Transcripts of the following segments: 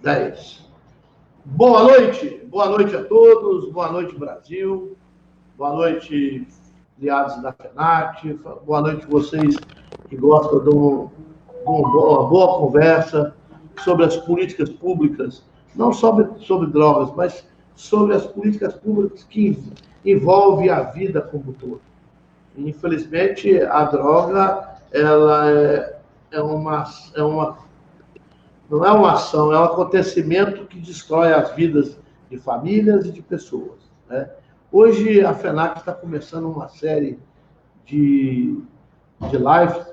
10. Boa noite a todos, boa noite Brasil, boa noite aliados da FENAC, boa noite vocês que gostam de uma boa conversa sobre as políticas públicas, não sobre drogas, mas sobre as políticas públicas que envolvem a vida como um todo. Infelizmente, a droga ela não é uma ação, é um acontecimento que destrói as vidas de famílias e de pessoas, né? Hoje, a FENAC está começando uma série de lives,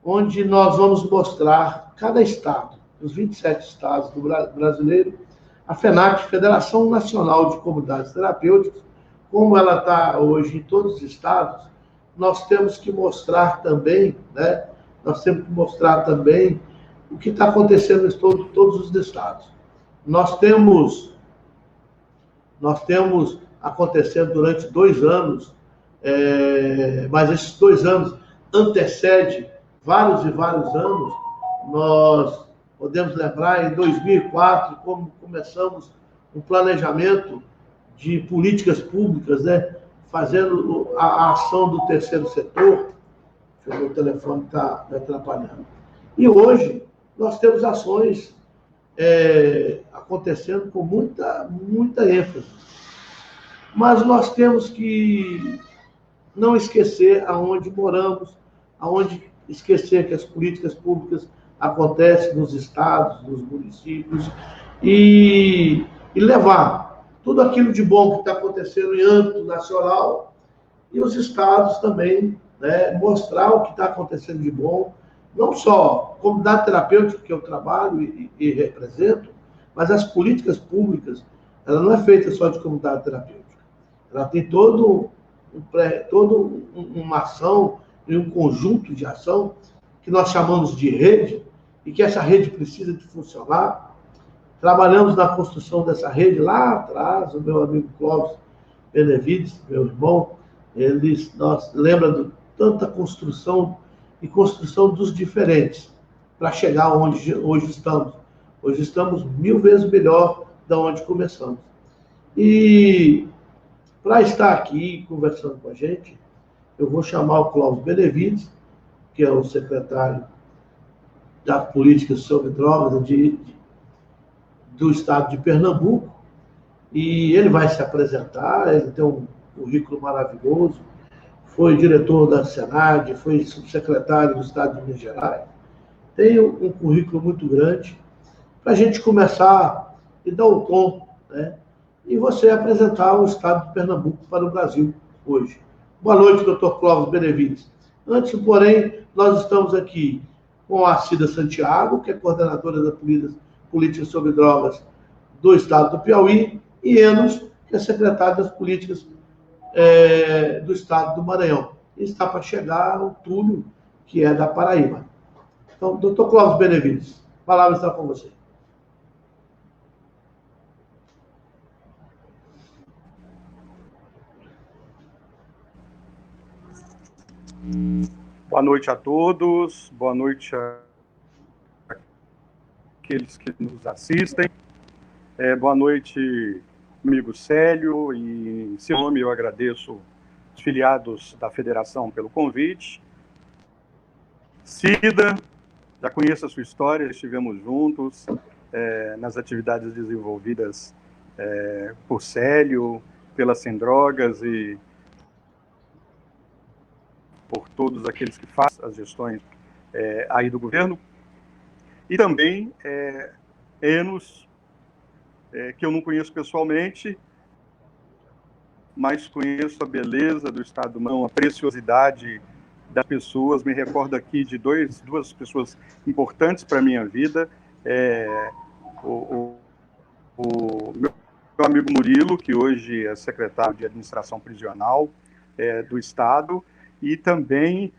onde nós vamos mostrar cada estado, os 27 estados do brasileiro, a FENAC, Federação Nacional de Comunidades Terapêuticas, como ela está hoje em todos os estados, nós temos que mostrar também, né? Nós temos que mostrar também o que está acontecendo em todos os estados. Nós temos acontecendo durante 2 anos, mas esses 2 anos antecedem vários e vários anos. Nós podemos lembrar, em 2004, como começamos um planejamento de políticas públicas, né, fazendo a ação do terceiro setor. O meu telefone está me atrapalhando. E hoje nós temos ações acontecendo com muita ênfase. Mas nós temos que não esquecer aonde moramos, esquecer que as políticas públicas acontecem nos estados, nos municípios, e levar tudo aquilo de bom que está acontecendo em âmbito nacional e os estados também, né, mostrar o que está acontecendo de bom, não só comunidade terapêutica, que eu trabalho e represento, mas as políticas públicas, ela não é feita só de comunidade terapêutica. Ela tem toda uma ação e um conjunto de ação que nós chamamos de rede, e que essa rede precisa de funcionar. Trabalhamos na construção dessa rede lá atrás, o meu amigo Clóvis Benevides, meu irmão, nós lembra de tanta construção e construção dos diferentes para chegar onde hoje estamos. Hoje estamos 1000 vezes melhor de onde começamos. E para estar aqui conversando com a gente, eu vou chamar o Clóvis Benevides, que é o secretário da Política sobre Drogas do estado de Pernambuco, e ele vai se apresentar. Ele tem um currículo maravilhoso, foi diretor da Senad, foi subsecretário do estado de Minas Gerais, tem um currículo muito grande, para a gente começar e dar o tom, né? E você apresentar o estado de Pernambuco para o Brasil hoje. Boa noite, doutor Clóvis Benevides. Antes, porém, nós estamos aqui com a Cida Santiago, que é coordenadora da Política sobre Drogas do estado do Piauí, e Enos, que é secretário das Políticas do estado do Maranhão. E está para chegar o Túlio, que é da Paraíba. Então, doutor Clóvis Benevides, a palavra está com você. Boa noite a todos, boa noite àqueles que nos assistem. Boa noite, amigo Célio, e em seu nome eu agradeço os filiados da Federação pelo convite. Cida, já conheço a sua história, estivemos juntos nas atividades desenvolvidas por Célio, pela Sem Drogas e por todos aqueles que fazem as gestões aí do governo. E também Enos, que eu não conheço pessoalmente, mas conheço a beleza do estado do Maranhão, a preciosidade das pessoas. Me recordo aqui de duas pessoas importantes para a minha vida. O meu amigo Murilo, que hoje é secretário de Administração Prisional do Estado, e também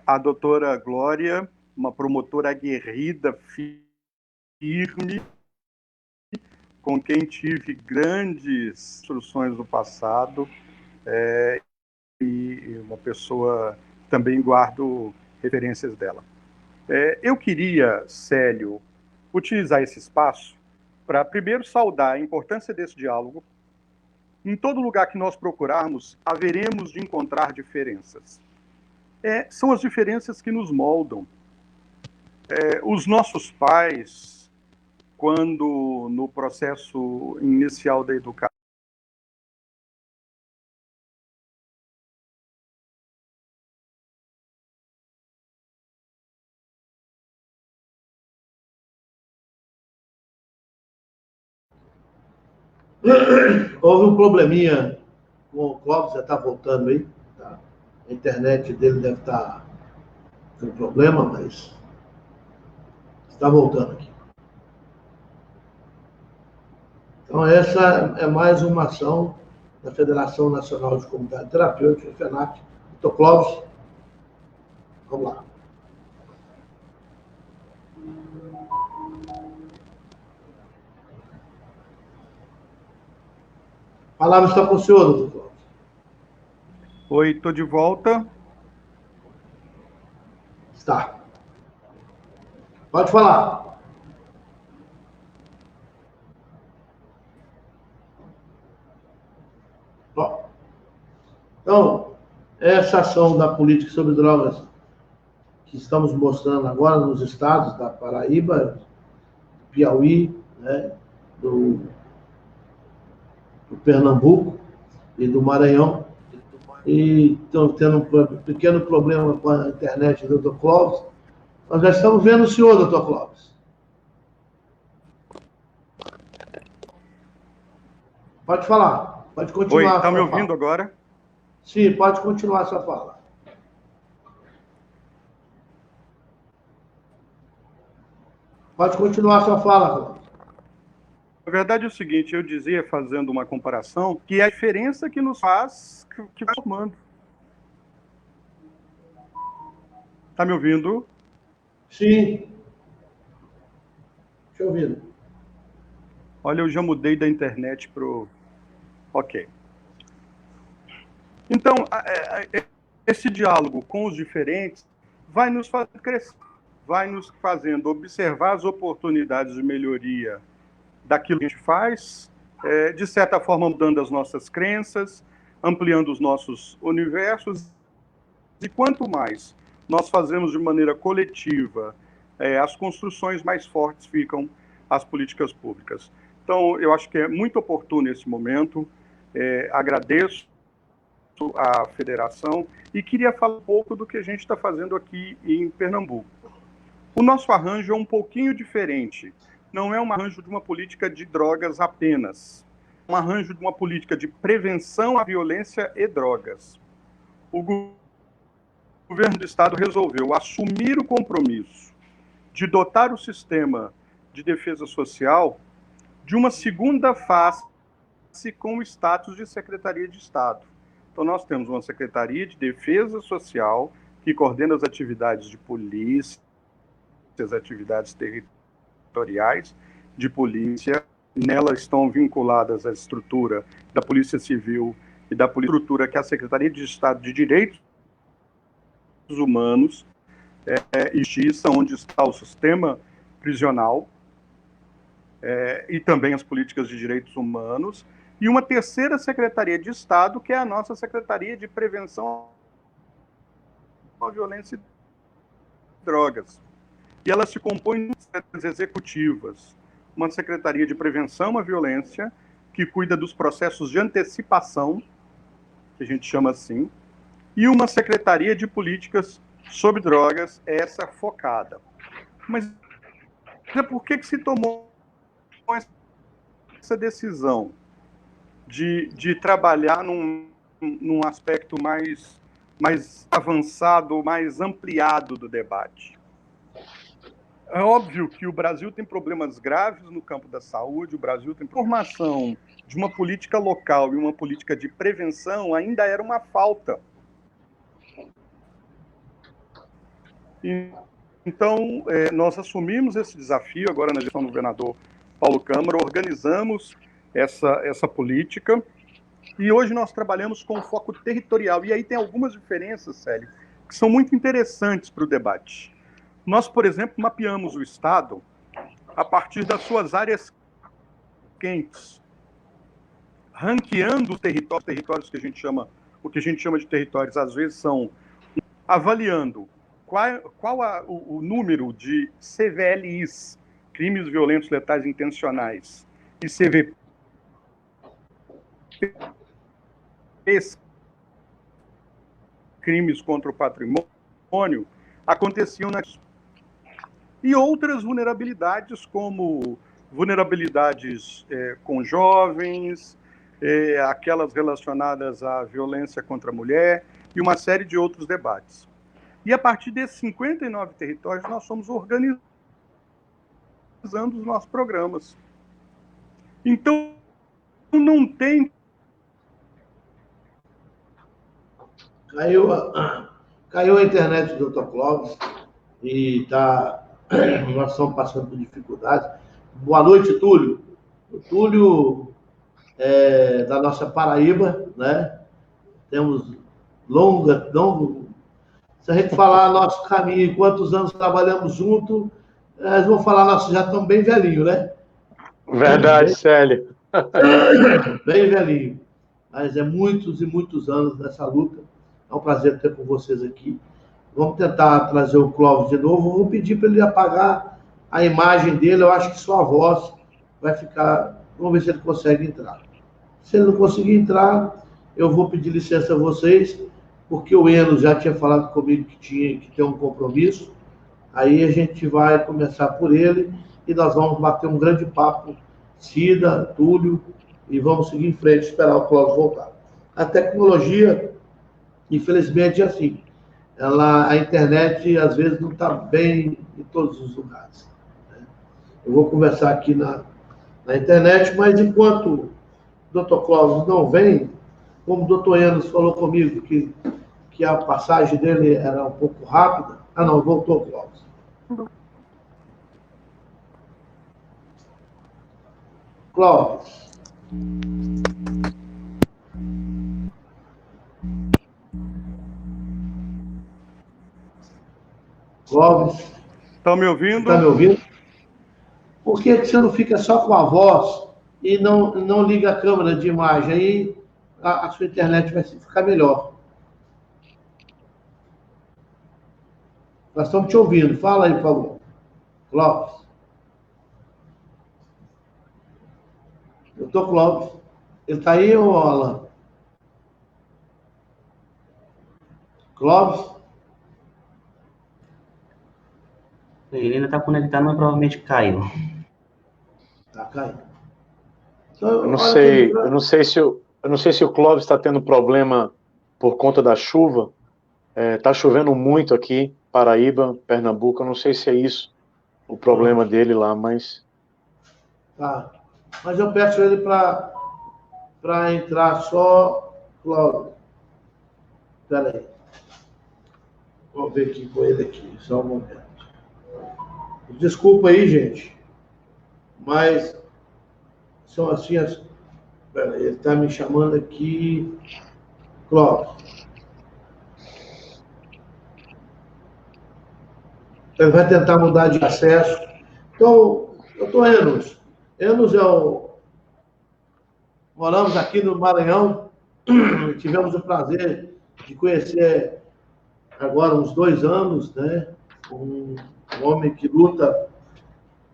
a doutora Glória, uma promotora aguerrida, firme, com quem tive grandes instruções no passado, e uma pessoa, também guardo referências dela. Eu queria, Célio, utilizar esse espaço para, primeiro, saudar a importância desse diálogo. Em todo lugar que nós procurarmos, haveremos de encontrar diferenças. São as diferenças que nos moldam. Os nossos pais, quando no processo inicial da educação, Houve um probleminha com o Clóvis, já está voltando aí. Tá? A internet dele deve estar com problema, mas está voltando aqui. Então, essa é mais uma ação da Federação Nacional de Comunidade Terapêutica, FENAC. Dr. Clóvis, vamos lá. A palavra está com o senhor, doutor Clóvis. Oi, estou de volta. Está. Pode falar. Então, essa ação da política sobre drogas que estamos mostrando agora nos estados da Paraíba, Piauí, né, do Pernambuco e do Maranhão, e estão tendo um pequeno problema com a internet do Dr. Clóvis. Nós já estamos vendo o senhor, Dr. Clóvis. Pode falar, pode continuar. Oi, está me ouvindo agora? Sim, pode continuar a sua fala. Pode continuar a sua fala, Clóvis. A verdade é o seguinte, eu dizia, fazendo uma comparação, que é a diferença que nos faz, que vai formando. Está me ouvindo? Sim. Deixa eu ouvir. Olha, eu já mudei da internet para o... Ok. Então, esse diálogo com os diferentes vai nos fazer crescer, vai nos fazendo observar as oportunidades de melhoria daquilo que a gente faz, de certa forma mudando as nossas crenças, ampliando os nossos universos, e quanto mais nós fazemos de maneira coletiva, as construções mais fortes ficam as políticas públicas. Então, eu acho que é muito oportuno esse momento, agradeço à federação e queria falar um pouco do que a gente está fazendo aqui em Pernambuco. O nosso arranjo é um pouquinho diferente. Não é um arranjo de uma política de drogas apenas. É um arranjo de uma política de prevenção à violência e drogas. O governo do Estado resolveu assumir o compromisso de dotar o sistema de defesa social de uma segunda face com o status de Secretaria de Estado. Então, nós temos uma Secretaria de Defesa Social que coordena as atividades de polícia, as atividades territoriais de polícia. Nela estão vinculadas a estrutura da Polícia Civil e da estrutura que é a Secretaria de Estado de Direitos Humanos e Justiça, onde está o sistema prisional e também as políticas de direitos humanos, e uma terceira Secretaria de Estado, que é a nossa Secretaria de Prevenção à Violência e Drogas. E ela se compõe de secretarias executivas, uma Secretaria de Prevenção à Violência, que cuida dos processos de antecipação, que a gente chama assim, e uma Secretaria de Políticas sobre Drogas, essa focada. Mas por que se tomou essa decisão de trabalhar num aspecto mais avançado, mais ampliado do debate? É óbvio que o Brasil tem problemas graves no campo da saúde, o Brasil tem formação de uma política local e uma política de prevenção ainda era uma falta. Então, nós assumimos esse desafio agora na gestão do governador Paulo Câmara, organizamos essa política e hoje nós trabalhamos com foco territorial. E aí tem algumas diferenças, Célio, que são muito interessantes para o debate. Nós, por exemplo, mapeamos o Estado a partir das suas áreas quentes, ranqueando territórios que a gente chama, o que a gente chama de territórios, às vezes são avaliando o número de CVLIs, crimes violentos letais intencionais, e CVPs, crimes contra o patrimônio, aconteciam e outras vulnerabilidades, como vulnerabilidades com jovens, aquelas relacionadas à violência contra a mulher, e uma série de outros debates. E a partir desses 59 territórios, nós fomos organizando os nossos programas. Então, não tem... Caiu a internet do Dr. Clóvis e nós estamos passando por dificuldades. Boa noite, Túlio. O Túlio é da nossa Paraíba, né? Temos longo. Se a gente falar nosso caminho, quantos anos trabalhamos juntos, eles vão falar, nossa, já estamos bem velhinho, né? Verdade, Célio. Bem velhinho. Mas é muitos e muitos anos nessa luta. É um prazer ter com vocês aqui. Vamos tentar trazer o Clóvis de novo. Vou pedir para ele apagar a imagem dele. Eu acho que só a voz vai ficar... Vamos ver se ele consegue entrar. Se ele não conseguir entrar, eu vou pedir licença a vocês, porque o Enos já tinha falado comigo que tinha que ter um compromisso. Aí a gente vai começar por ele e nós vamos bater um grande papo, Cida, Túlio, e vamos seguir em frente, esperar o Clóvis voltar. A tecnologia, infelizmente, é assim. A internet, às vezes, não está bem em todos os lugares. Eu vou conversar aqui na internet, mas enquanto o Dr. Clóvis não vem, como o Dr. Enos falou comigo que a passagem dele era um pouco rápida. Ah, não, voltou o Clóvis. Clóvis. Clóvis. Estão me ouvindo? Está me ouvindo? Por que você não fica só com a voz e não liga a câmera de imagem? Aí a sua internet vai ficar melhor. Nós estamos te ouvindo. Fala aí, por favor. Clóvis. Doutor Clóvis. Ele está aí, ô Alan? Clóvis? Ele ainda está conectado, mas provavelmente caiu. Está caindo. Então, eu não sei se o Clóvis está tendo problema por conta da chuva. Está chovendo muito aqui, Paraíba, Pernambuco. Eu não sei se é isso o problema dele lá, mas... Tá. Mas eu peço ele para entrar só, Clóvis. Espera aí. Vou ver aqui com ele aqui, só um momento. Desculpa aí, gente. Mas são assim as... Espera aí, ele está me chamando aqui. Clóvis. Ele vai tentar mudar de acesso. Então, doutor Enos. Enos é o... Moramos aqui no Maranhão. Tivemos o prazer de conhecer agora uns 2 anos, né? Um homem que luta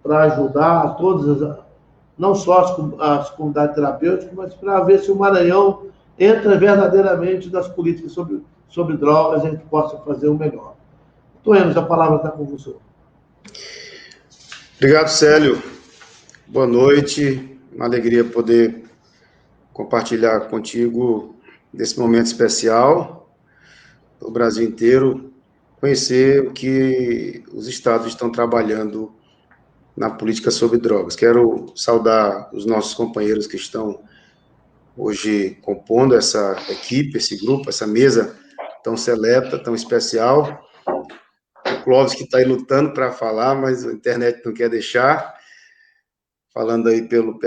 para ajudar todas não só as comunidades terapêuticas, mas para ver se o Maranhão entra verdadeiramente nas políticas sobre drogas e a gente possa fazer o melhor. Enos, a palavra está com você. Obrigado, Célio. Boa noite. Uma alegria poder compartilhar contigo desse momento especial, o Brasil inteiro, conhecer o que os estados estão trabalhando na política sobre drogas. Quero saudar os nossos companheiros que estão hoje compondo essa equipe, esse grupo, essa mesa tão seleta, tão especial. O Clóvis que está aí lutando para falar, mas a internet não quer deixar. Falando aí pelo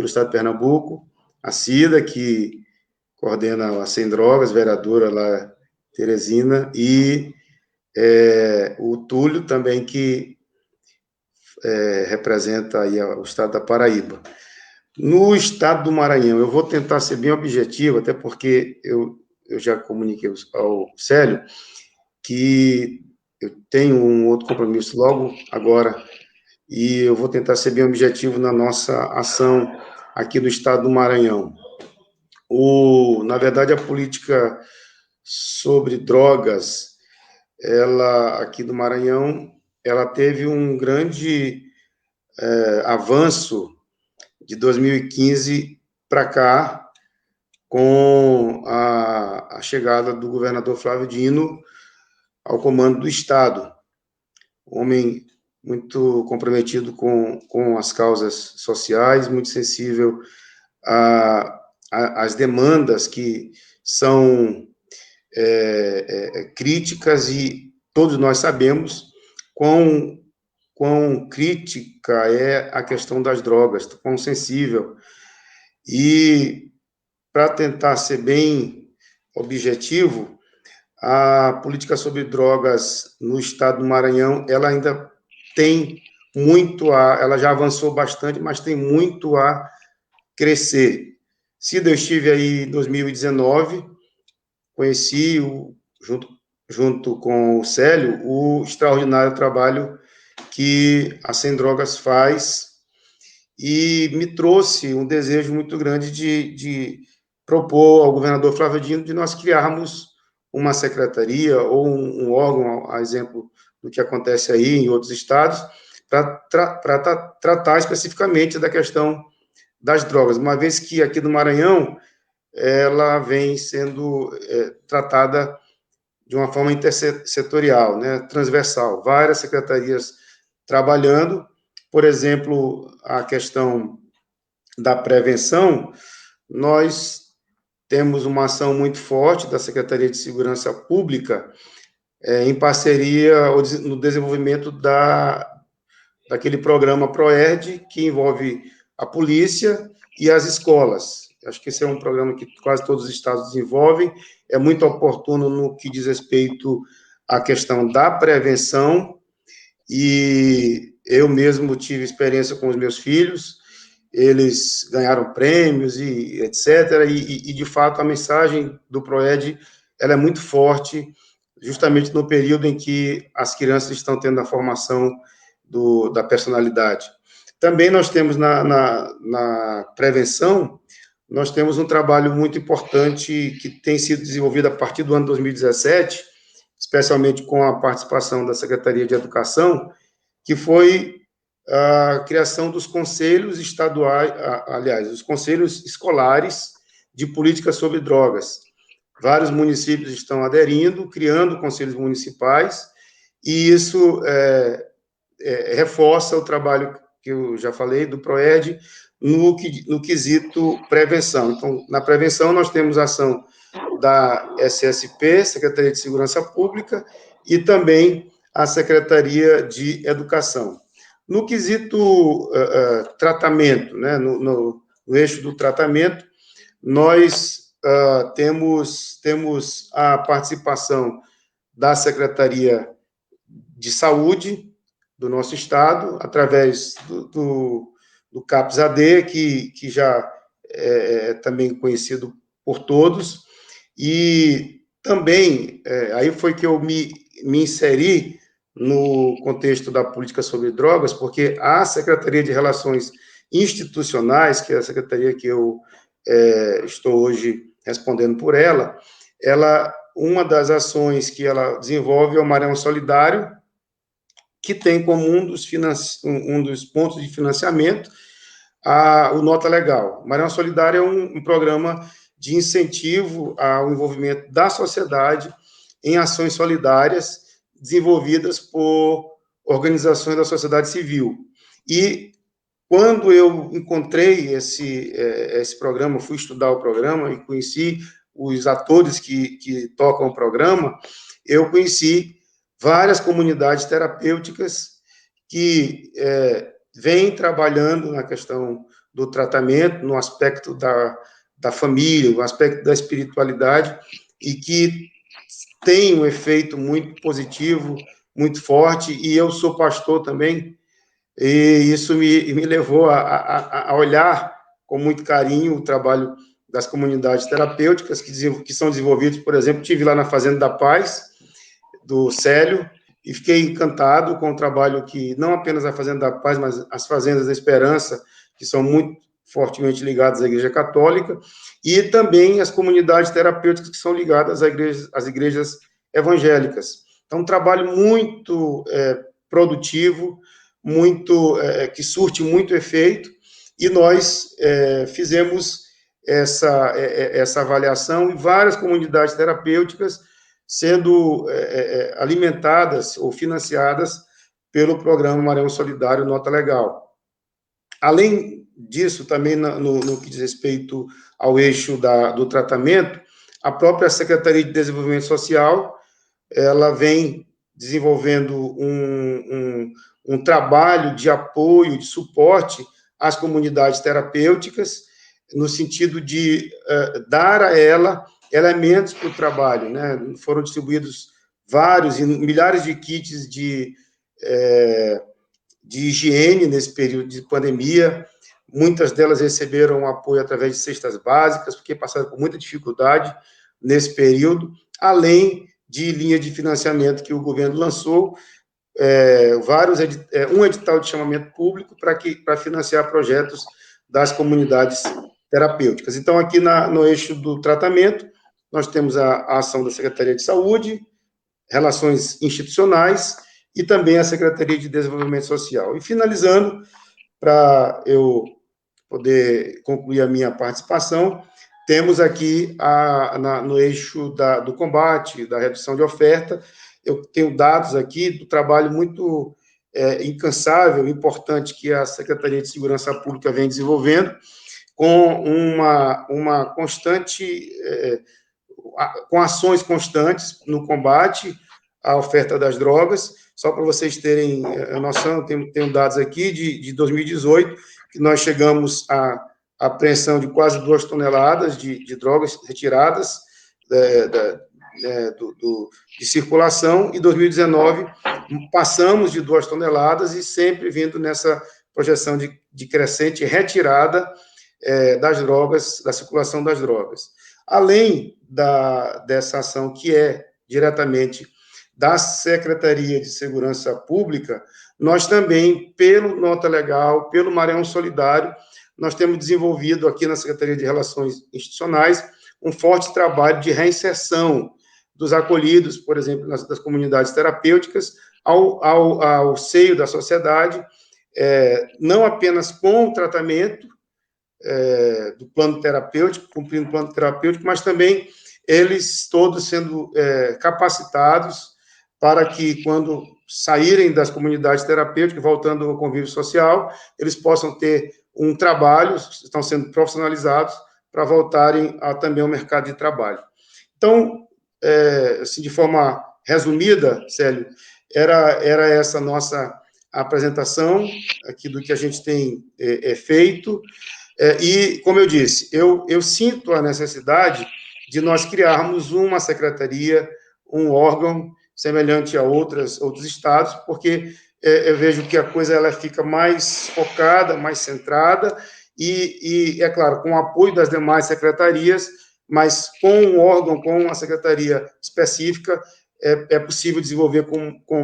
estado de Pernambuco, a Cida, que coordena a Sem Drogas, vereadora lá, Teresina, e o Túlio também, que representa aí o estado da Paraíba. No estado do Maranhão, eu vou tentar ser bem objetivo, até porque eu já comuniquei ao Célio que eu tenho um outro compromisso logo agora, e eu vou tentar ser bem objetivo na nossa ação aqui no estado do Maranhão. Na verdade, a política sobre drogas, ela aqui do Maranhão, ela teve um grande avanço de 2015 para cá, com a chegada do governador Flávio Dino ao comando do Estado. Homem muito comprometido com as causas sociais, muito sensível às demandas que são críticas, e todos nós sabemos quão crítica é a questão das drogas, quão sensível. E, para tentar ser bem objetivo, a política sobre drogas no estado do Maranhão, ela ainda tem muito ela já avançou bastante, mas tem muito a crescer. Eu estive aí em 2019, conheci, junto com o Célio, o extraordinário trabalho que a Sem Drogas faz, e me trouxe um desejo muito grande de propor ao governador Flávio Dino de nós criarmos uma secretaria ou um órgão, a exemplo do que acontece aí em outros estados, para tratar especificamente da questão das drogas, uma vez que aqui no Maranhão ela vem sendo tratada de uma forma intersetorial, né, transversal, várias secretarias trabalhando. Por exemplo, a questão da prevenção, nós temos uma ação muito forte da Secretaria de Segurança Pública, em parceria no desenvolvimento daquele programa PROERD, que envolve a polícia e as escolas. Acho que esse é um programa que quase todos os estados desenvolvem, é muito oportuno no que diz respeito à questão da prevenção, e eu mesmo tive experiência com os meus filhos, eles ganharam prêmios e etc., e de fato a mensagem do PROERD ela é muito forte, justamente no período em que as crianças estão tendo a formação da personalidade. Também nós temos na prevenção, nós temos um trabalho muito importante que tem sido desenvolvido a partir do ano 2017, especialmente com a participação da Secretaria de Educação, que foi a criação dos conselhos estaduais, aliás, os conselhos escolares de política sobre drogas. Vários municípios estão aderindo, criando conselhos municipais, e isso reforça o trabalho que eu já falei do PROERD no quesito prevenção. Então, na prevenção, nós temos a ação da SSP, Secretaria de Segurança Pública, e também a Secretaria de Educação. No quesito tratamento, né, no eixo do tratamento, nós temos a participação da Secretaria de Saúde do nosso estado, através do CAPS-AD, que já é também conhecido por todos, e também, aí foi que eu me inseri no contexto da política sobre drogas, porque a Secretaria de Relações Institucionais, que é a secretaria que eu estou hoje respondendo por ela, uma das ações que ela desenvolve é o Maranhão Solidário, que tem como um dos pontos de financiamento o Nota Legal. O Maranhão Solidário é um programa de incentivo ao envolvimento da sociedade em ações solidárias desenvolvidas por organizações da sociedade civil. E quando eu encontrei esse programa, fui estudar o programa e conheci os atores que tocam o programa, eu conheci várias comunidades terapêuticas que vêm trabalhando na questão do tratamento, no aspecto da família, no aspecto da espiritualidade, e que tem um efeito muito positivo, muito forte, e eu sou pastor também, e isso me levou a olhar com muito carinho o trabalho das comunidades terapêuticas que são desenvolvidos, por exemplo, estive lá na Fazenda da Paz, do Célio, e fiquei encantado com o trabalho que, não apenas a Fazenda da Paz, mas as Fazendas da Esperança, que são muito fortemente ligadas à Igreja Católica, e também as comunidades terapêuticas que são ligadas às igrejas evangélicas. Então, um trabalho muito produtivo, que surte muito efeito, e nós fizemos essa avaliação em várias comunidades terapêuticas sendo alimentadas ou financiadas pelo programa Maranhão Solidário Nota Legal. Além disso, também no que diz respeito ao eixo do tratamento, a própria Secretaria de Desenvolvimento Social, ela vem desenvolvendo um trabalho de apoio, de suporte às comunidades terapêuticas, no sentido de dar a ela elementos para o trabalho, né? Foram distribuídos vários e milhares de kits de higiene nesse período de pandemia. Muitas delas receberam apoio através de cestas básicas, porque passaram por muita dificuldade nesse período, além de linha de financiamento que o governo lançou, um edital de chamamento público para financiar projetos das comunidades terapêuticas. Então, aqui no eixo do tratamento, nós temos a ação da Secretaria de Saúde, Relações Institucionais e também a Secretaria de Desenvolvimento Social. E finalizando, para eu poder concluir a minha participação, temos aqui no eixo do combate, da redução de oferta, eu tenho dados aqui do trabalho muito incansável, importante, que a Secretaria de Segurança Pública vem desenvolvendo, com uma constante, com ações constantes no combate à oferta das drogas. Só para vocês terem noção, tenho dados aqui de 2018, que nós chegamos à apreensão de quase 2 toneladas de drogas retiradas de circulação, e 2019 passamos de 2 toneladas e sempre vindo nessa projeção de crescente retirada das drogas, da circulação das drogas. Além dessa ação que é diretamente da Secretaria de Segurança Pública, nós também, pelo Nota Legal, pelo Maranhão Solidário, nós temos desenvolvido aqui na Secretaria de Relações Institucionais um forte trabalho de reinserção dos acolhidos, por exemplo, das comunidades terapêuticas, ao seio da sociedade, não apenas com o tratamento do plano terapêutico, cumprindo o plano terapêutico, mas também eles todos sendo capacitados para que, quando saírem das comunidades terapêuticas, voltando ao convívio social, eles possam ter um trabalho, estão sendo profissionalizados para voltarem também ao mercado de trabalho. Então, assim, de forma resumida, Célio, era essa nossa apresentação aqui do que a gente tem feito. E, como eu disse, eu sinto a necessidade de nós criarmos uma secretaria, um órgão semelhante a outros estados, porque eu vejo que a coisa ela fica mais focada, mais centrada, e é claro, com o apoio das demais secretarias, mas com um órgão, com uma secretaria específica, é possível desenvolver com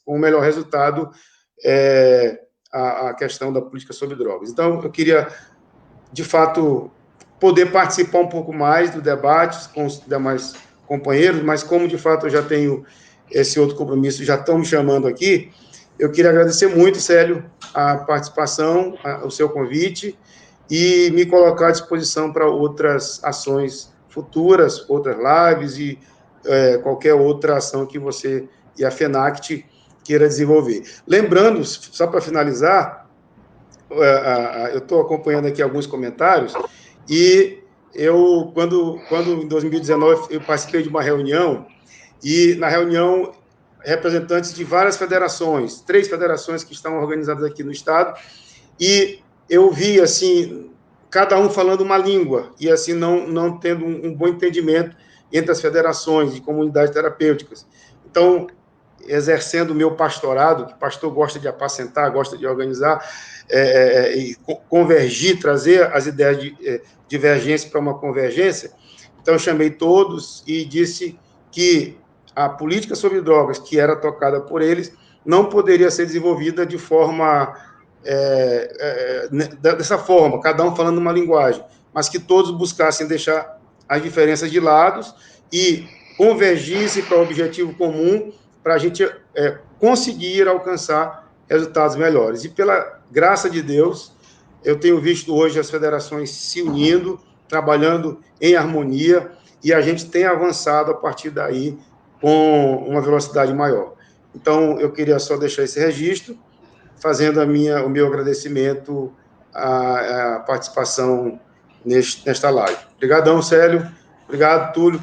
o melhor resultado a questão da política sobre drogas. Então, eu queria, de fato, poder participar um pouco mais do debate com os demais companheiros, mas como, de fato, eu já tenho esse outro compromisso, já estão me chamando aqui, eu queria agradecer muito, Célio, a participação, o seu convite, e me colocar à disposição para outras ações futuras, outras lives e qualquer outra ação que você e a FENACT queira desenvolver. Lembrando, só para finalizar, eu estou acompanhando aqui alguns comentários, e quando em 2019, eu participei de uma reunião, e na reunião, representantes de várias federações, 3 federações que estão organizadas aqui no estado, e eu vi, assim, cada um falando uma língua, e assim, não tendo um bom entendimento entre as federações de comunidades terapêuticas. Então, exercendo o meu pastorado, que pastor gosta de apacentar, gosta de organizar, e convergir, trazer as ideias de divergência para uma convergência. Então, eu chamei todos e disse que a política sobre drogas, que era tocada por eles, não poderia ser desenvolvida de forma, dessa forma, cada um falando uma linguagem, mas que todos buscassem deixar as diferenças de lado e convergissem para o objetivo comum, para a gente conseguir alcançar resultados melhores. E pela graça de Deus, eu tenho visto hoje as federações se unindo, trabalhando em harmonia, e a gente tem avançado a partir daí com uma velocidade maior. Então, eu queria só deixar esse registro, fazendo o meu agradecimento à participação nesta live. Obrigadão, Célio. Obrigado, Túlio,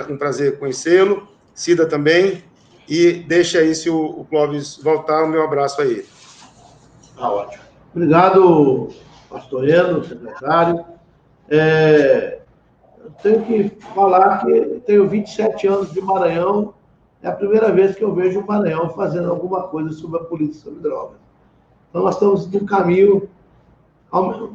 um prazer conhecê-lo. Cida também. E deixa aí, se o Clóvis voltar, o meu abraço a ele. Tá ótimo. Obrigado, pastor Eno, secretário. Eu tenho que falar que tenho 27 anos de Maranhão. É a primeira vez que eu vejo o Maranhão fazendo alguma coisa sobre a política sobre drogas. Então, nós estamos no caminho,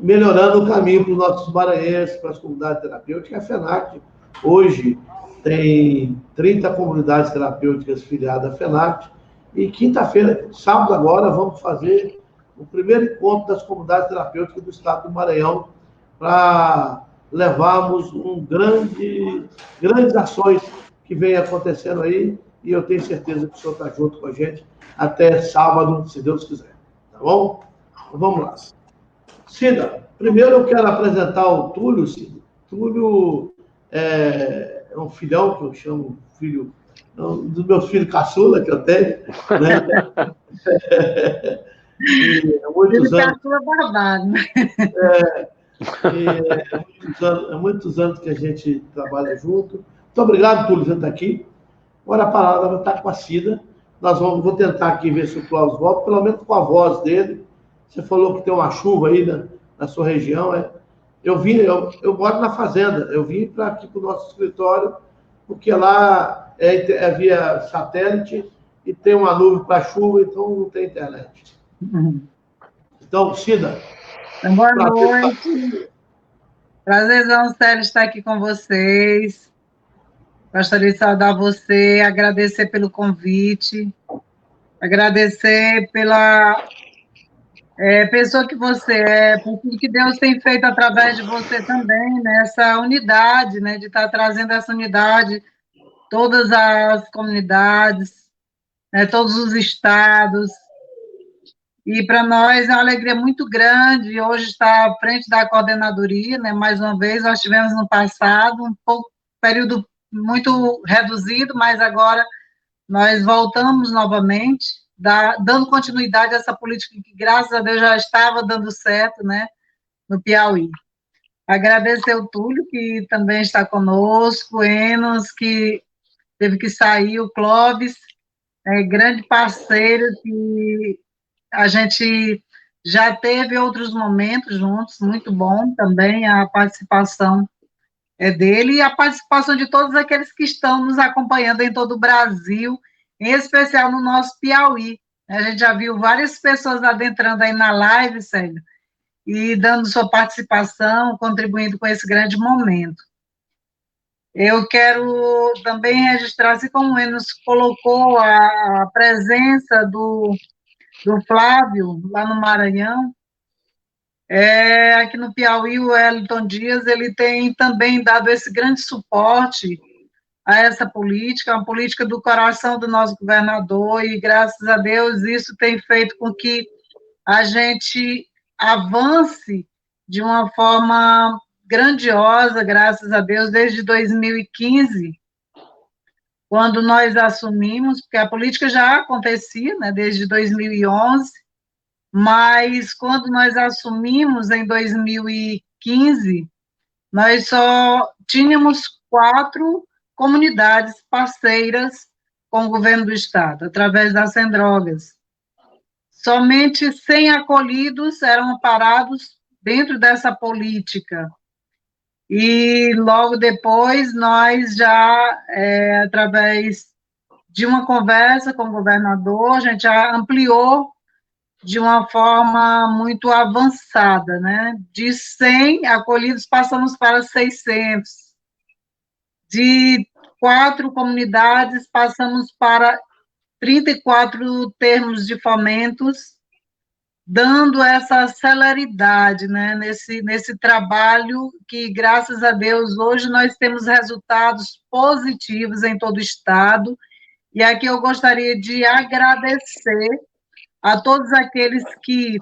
melhorando o caminho para os nossos maranhenses, para as comunidades terapêuticas. A FENACT, hoje, tem 30 comunidades terapêuticas filiadas à FENACT. E quinta-feira, sábado agora, vamos fazer o primeiro encontro das comunidades terapêuticas do estado do Maranhão para levarmos grandes ações que vem acontecendo aí, e eu tenho certeza que o senhor está junto com a gente até sábado, se Deus quiser. Tá bom? Então, vamos lá. Cida, primeiro eu quero apresentar o Túlio, Cida. Túlio é um filhão, que eu chamo filho, um dos meus filhos caçula que eu tenho, né? E há muitos anos... há muitos anos que a gente trabalha junto. Muito obrigado, Túlio, por estar aqui. Agora a palavra vai estar com a Cida. Vou tentar aqui ver se o Cláudio volta, pelo menos com a voz dele. Você falou que tem uma chuva aí na sua região. Eu moro na fazenda. Eu vim aqui para o nosso escritório, porque lá é via satélite e tem uma nuvem para chuva, então não tem internet. Então, Cida. Boa noite. Prazerzão, Célio, estar aqui com vocês. Gostaria de saudar você, agradecer pelo convite, agradecer pela pessoa que você é, por tudo que Deus tem feito através de você também, nessa unidade, né, de estar trazendo essa unidade, todas as comunidades, né, todos os estados. E para nós é uma alegria muito grande hoje estar à frente da coordenadoria, né? Mais uma vez, nós tivemos no passado período muito reduzido, mas agora nós voltamos novamente, dando continuidade a essa política que, graças a Deus, já estava dando certo, né, no Piauí. Agradecer o Túlio, que também está conosco, o Enos, que teve que sair, o Clóvis, grande parceiro, que a gente já teve outros momentos juntos, muito bom também a participação dele e a participação de todos aqueles que estão nos acompanhando em todo o Brasil, em especial no nosso Piauí. A gente já viu várias pessoas adentrando aí na live, Célio, e dando sua participação, contribuindo com esse grande momento. Eu quero também registrar, assim como ele nos colocou, a presença do Flávio, lá no Maranhão. Aqui no Piauí, o Wellington Dias, ele tem também dado esse grande suporte a essa política, uma política do coração do nosso governador, e graças a Deus isso tem feito com que a gente avance de uma forma grandiosa, graças a Deus, desde 2015, quando nós assumimos, porque a política já acontecia, né, desde 2011, mas quando nós assumimos em 2015, nós só tínhamos 4 comunidades parceiras com o governo do estado, através da Sem Drogas. Somente 100 acolhidos eram amparados dentro dessa política. E logo depois, nós já, através de uma conversa com o governador, a gente já ampliou de uma forma muito avançada, né? De 100 acolhidos, passamos para 600. De 4 comunidades, passamos para 34 termos de fomentos, dando essa celeridade, né, nesse trabalho que, graças a Deus, hoje nós temos resultados positivos em todo o Estado, e aqui eu gostaria de agradecer a todos aqueles que,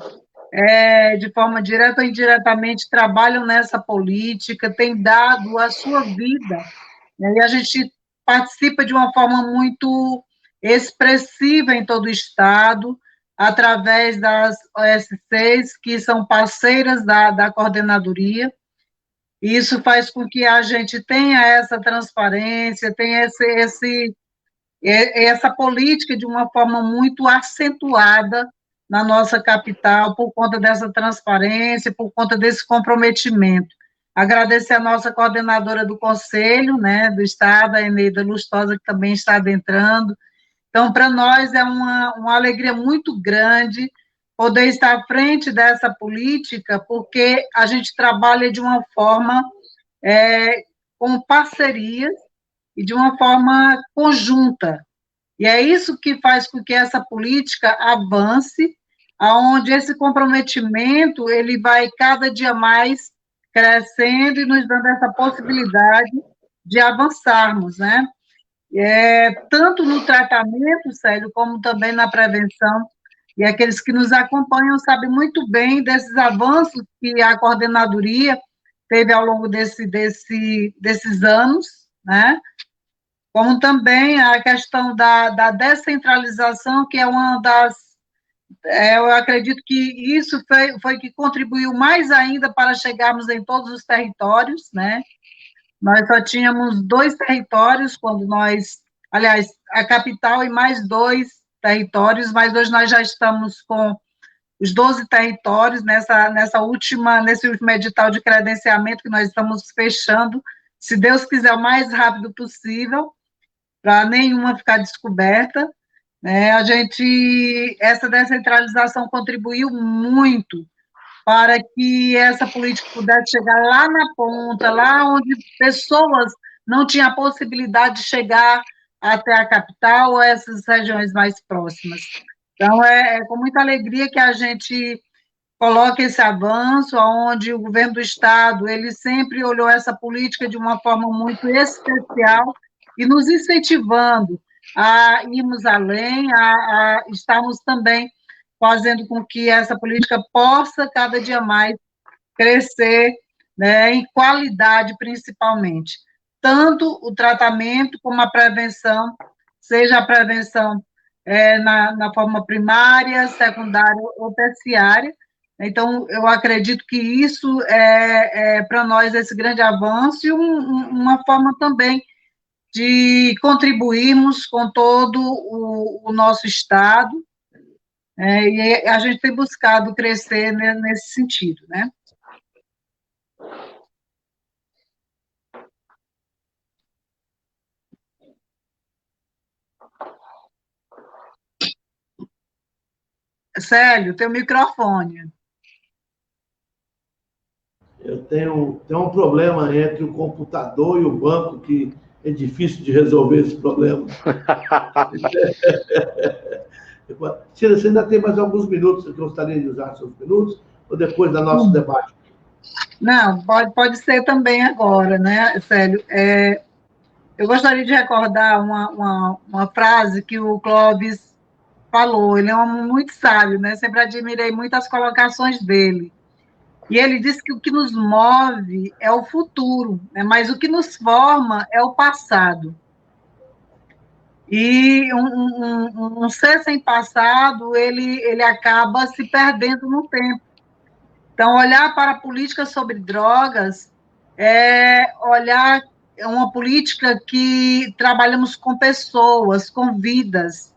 de forma direta ou indiretamente, trabalham nessa política, têm dado a sua vida, né, e a gente participa de uma forma muito expressiva em todo o Estado, através das OSCs, que são parceiras da coordenadoria, e isso faz com que a gente tenha essa transparência, tenha essa política de uma forma muito acentuada na nossa capital, por conta dessa transparência, por conta desse comprometimento. Agradecer a nossa coordenadora do Conselho, né, do Estado, a Eneida Lustosa, que também está adentrando. Então, para nós é uma alegria muito grande poder estar à frente dessa política, porque a gente trabalha de uma forma com parcerias e de uma forma conjunta. E é isso que faz com que essa política avance, aonde esse comprometimento ele vai cada dia mais crescendo e nos dando essa possibilidade de avançarmos, né? Tanto no tratamento, Célio, como também na prevenção. E aqueles que nos acompanham sabem muito bem desses avanços que a coordenadoria teve ao longo desses anos, né? Como também a questão da descentralização, que é uma das... eu acredito que isso foi que contribuiu mais ainda para chegarmos em todos os territórios, né? Nós só tínhamos 2 territórios quando nós... Aliás, a capital e mais 2 territórios, mas hoje nós já estamos com os 12 territórios nesse último edital de credenciamento que nós estamos fechando, se Deus quiser, o mais rápido possível, para nenhuma ficar descoberta, né? Essa descentralização contribuiu muito para que essa política pudesse chegar lá na ponta, lá onde pessoas não tinham a possibilidade de chegar até a capital ou essas regiões mais próximas. Então, é com muita alegria que a gente coloca esse avanço, onde o governo do Estado, ele sempre olhou essa política de uma forma muito especial e nos incentivando a irmos além, a estarmos também fazendo com que essa política possa cada dia mais crescer, né, em qualidade, principalmente. Tanto o tratamento como a prevenção, seja a prevenção na forma primária, secundária ou terciária. Então, eu acredito que isso para nós, esse grande avanço e uma forma também de contribuirmos com todo o nosso Estado, e a gente tem buscado crescer nesse sentido, né? Célio, teu microfone. Eu tenho um problema entre o computador e o banco que é difícil de resolver esse problema. Cira, você ainda tem mais alguns minutos, eu gostaria de usar seus minutos, ou depois do nosso debate? Não, pode ser também agora, né, Célio? Eu gostaria de recordar uma frase que o Clóvis falou, ele é um homem muito sábio, né? Sempre admirei muito as colocações dele. E ele disse que o que nos move é o futuro, né? Mas o que nos forma é o passado. E um ser sem passado, ele acaba se perdendo no tempo. Então, olhar para a política sobre drogas é olhar uma política que trabalhamos com pessoas, com vidas.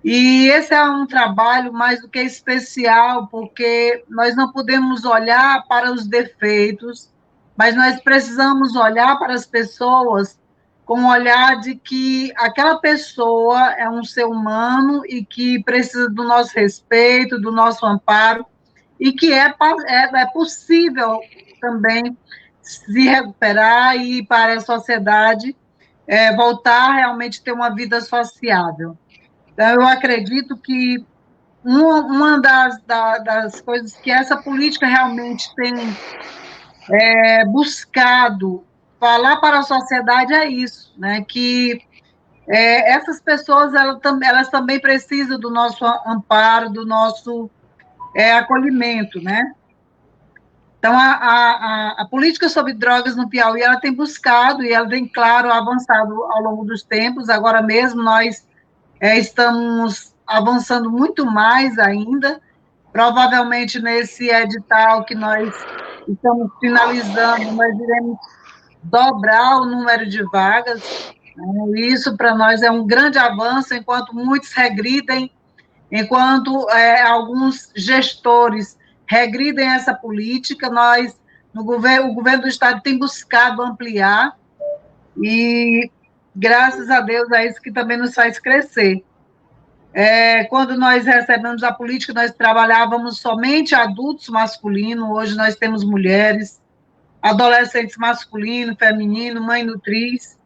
E esse é um trabalho mais do que especial, porque nós não podemos olhar para os defeitos, mas nós precisamos olhar para as pessoas com o olhar de que aquela pessoa é um ser humano e que precisa do nosso respeito, do nosso amparo, e que é possível também se recuperar e ir para a sociedade, voltar a realmente ter uma vida sociável. Então, eu acredito que uma das coisas que essa política realmente tem buscado falar para a sociedade é isso, né? Que essas pessoas elas também precisam do nosso amparo, do nosso acolhimento, né? Então, a política sobre drogas no Piauí, ela tem buscado e ela tem, claro, avançado ao longo dos tempos. Agora mesmo nós estamos avançando muito mais ainda. Provavelmente nesse edital que nós estamos finalizando, nós iremos dobrar o número de vagas. Né? Isso para nós é um grande avanço, enquanto muitos regridem, enquanto alguns gestores regridem essa política, o governo do Estado tem buscado ampliar, e graças a Deus é isso que também nos faz crescer. Quando nós recebemos a política, nós trabalhávamos somente adultos masculinos, hoje nós temos mulheres, adolescentes masculino, feminino, mãe nutriz.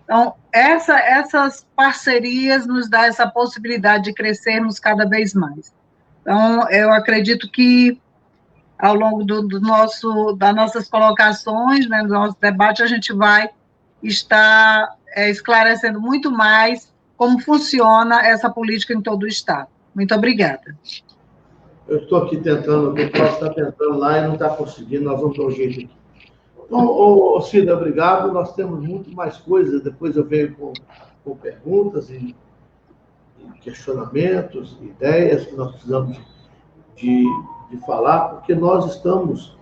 Então, essas parcerias nos dão essa possibilidade de crescermos cada vez mais. Então, eu acredito que, ao longo das nossas colocações, né, do nosso debate, a gente vai estar esclarecendo muito mais como funciona essa política em todo o Estado. Muito obrigada. Eu estou aqui tentando, o Cláudio está tentando lá e não está conseguindo, nós vamos dar um jeito aqui. Então, Cida, obrigado. Nós temos muito mais coisas, depois eu venho com perguntas e questionamentos, ideias que nós precisamos de falar, porque nós estamos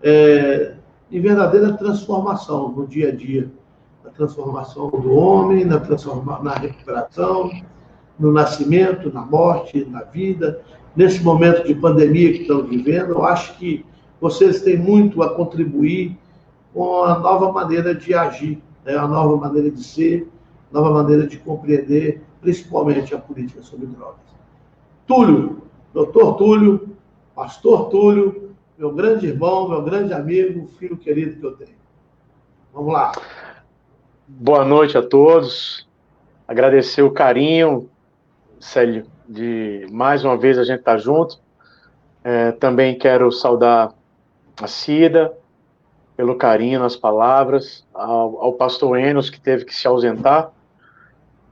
em verdadeira transformação no dia a dia, na transformação do homem, na recuperação, no nascimento, na morte, na vida. Nesse momento de pandemia que estamos vivendo, eu acho que vocês têm muito a contribuir com a nova maneira de agir, né? A nova maneira de ser, nova maneira de compreender, principalmente a política sobre drogas. Túlio, doutor Túlio, pastor Túlio, meu grande irmão, meu grande amigo, filho querido que eu tenho. Vamos lá. Boa noite a todos. Agradecer o carinho, Célio, de mais uma vez a gente estar junto. Também quero saudar a Cida, pelo carinho nas palavras, ao pastor Enos, que teve que se ausentar.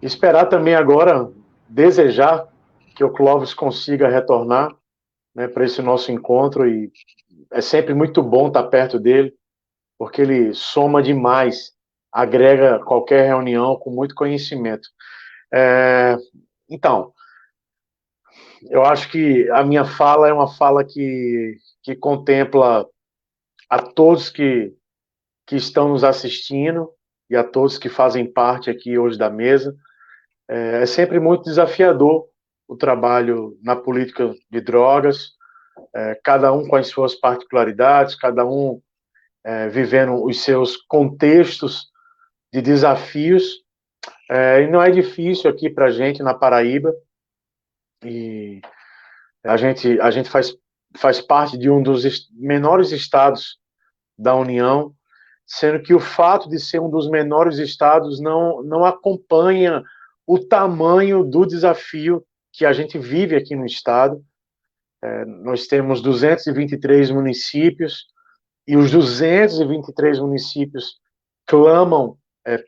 Esperar também agora, desejar que o Clóvis consiga retornar, né, para esse nosso encontro, e é sempre muito bom estar perto dele, porque ele soma demais, agrega qualquer reunião com muito conhecimento. Então, eu acho que a minha fala é uma fala que contempla a todos que estão nos assistindo e a todos que fazem parte aqui hoje da mesa. É sempre muito desafiador o trabalho na política de drogas, cada um com as suas particularidades, cada um vivendo os seus contextos de desafios, e não é difícil aqui para a gente na Paraíba, e a gente faz parte de um dos menores estados da União, sendo que o fato de ser um dos menores estados não acompanha o tamanho do desafio que a gente vive aqui no estado. Nós temos 223 municípios, e os 223 municípios clamam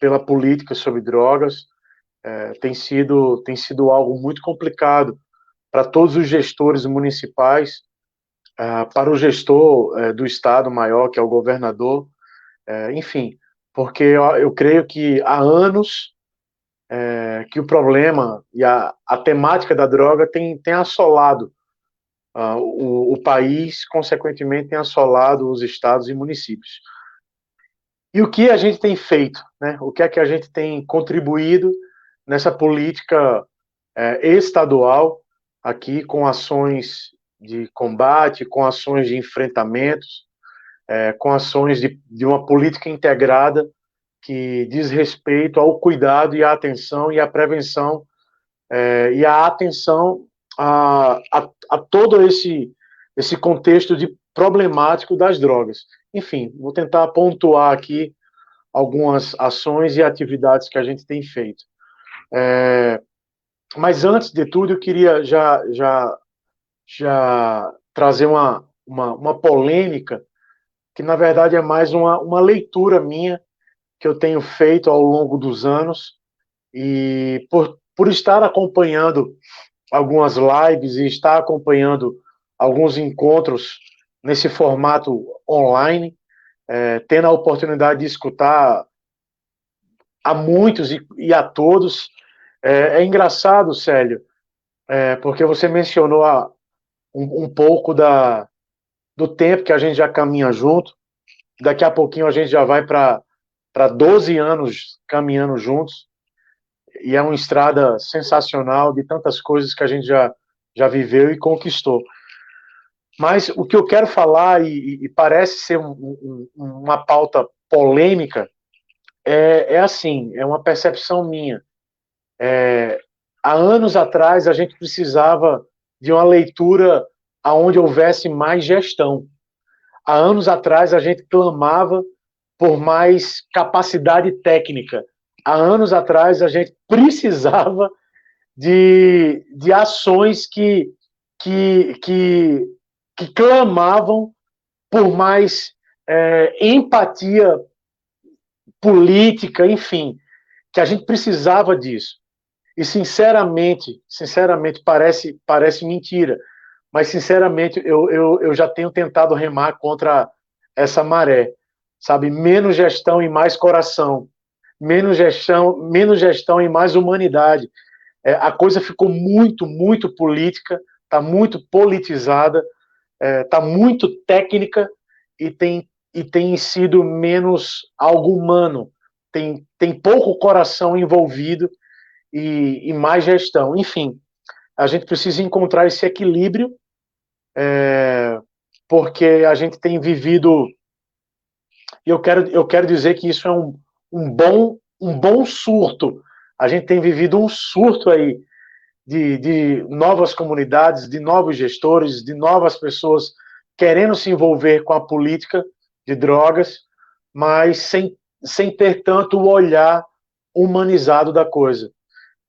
pela política sobre drogas. Tem sido algo muito complicado para todos os gestores municipais, para o gestor do estado maior, que é o governador, enfim, porque eu creio que há anos que o problema e a temática da droga tem assolado o país, consequentemente tem assolado os estados e municípios. E o que a gente tem feito, né? O que é que a gente tem contribuído nessa política estadual, aqui com ações de combate, com ações de enfrentamentos, com ações de uma política integrada que diz respeito ao cuidado e à atenção e à prevenção e à atenção a todo esse contexto de problemático das drogas. Enfim, vou tentar pontuar aqui algumas ações e atividades que a gente tem feito. Mas antes de tudo, eu queria já trazer uma polêmica, que na verdade é mais uma leitura minha, que eu tenho feito ao longo dos anos, e por estar acompanhando algumas lives e estar acompanhando alguns encontros nesse formato online, tendo a oportunidade de escutar a muitos e a todos. É engraçado, Célio, porque você mencionou um pouco do tempo que a gente já caminha junto. Daqui a pouquinho a gente já vai para 12 anos caminhando juntos, e é uma estrada sensacional de tantas coisas que a gente já viveu e conquistou. Mas o que eu quero falar, e parece ser uma pauta polêmica, é assim, é uma percepção minha. Há anos atrás, a gente precisava de uma leitura onde houvesse mais gestão. Há anos atrás, a gente clamava por mais capacidade técnica. Há anos atrás, a gente precisava de ações que clamavam por mais empatia política, enfim, que a gente precisava disso. E, sinceramente, parece mentira, mas, sinceramente, eu já tenho tentado remar contra essa maré, sabe? Menos gestão e mais coração. Menos gestão e mais humanidade. A coisa ficou muito, muito política, está muito politizada, está muito técnica e tem sido menos algo humano. Tem pouco coração envolvido e mais gestão. Enfim, a gente precisa encontrar esse equilíbrio, porque a gente tem vivido, e eu quero dizer que isso é um bom surto. A gente tem vivido um surto aí de novas comunidades, de novos gestores, de novas pessoas querendo se envolver com a política de drogas, mas sem ter tanto o olhar humanizado da coisa.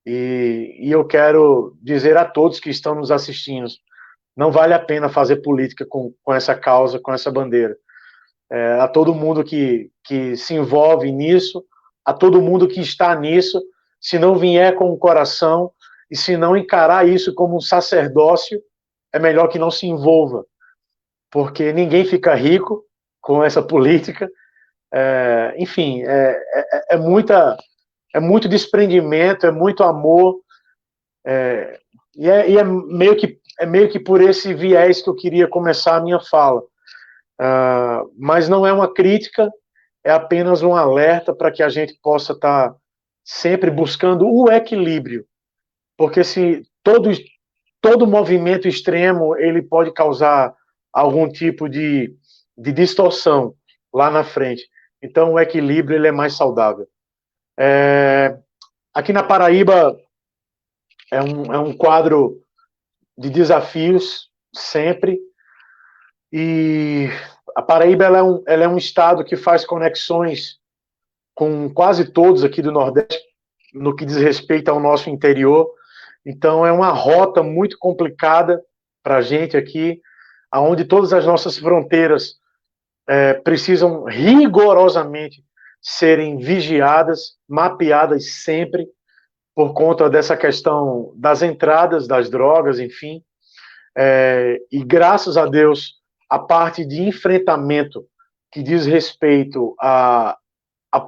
E eu quero dizer a todos que estão nos assistindo, não vale a pena fazer política com essa causa, com essa bandeira. A todo mundo que se envolve nisso, a todo mundo que está nisso, se não vier com o coração e se não encarar isso como um sacerdócio, é melhor que não se envolva, porque ninguém fica rico com essa política. Enfim, é muito desprendimento, é muito amor, e é meio que por esse viés que eu queria começar a minha fala. Mas não é uma crítica, é apenas um alerta para que a gente possa estar sempre buscando o equilíbrio, porque se todo movimento extremo ele pode causar algum tipo de distorção lá na frente. Então o equilíbrio ele é mais saudável. Aqui na Paraíba é um quadro de desafios sempre, e a Paraíba ela é um estado que faz conexões com quase todos aqui do Nordeste no que diz respeito ao nosso interior. Então é uma rota muito complicada para a gente aqui, onde todas as nossas fronteiras precisam rigorosamente serem vigiadas, mapeadas sempre, por conta dessa questão das entradas das drogas, enfim. E graças a Deus, a parte de enfrentamento que diz respeito à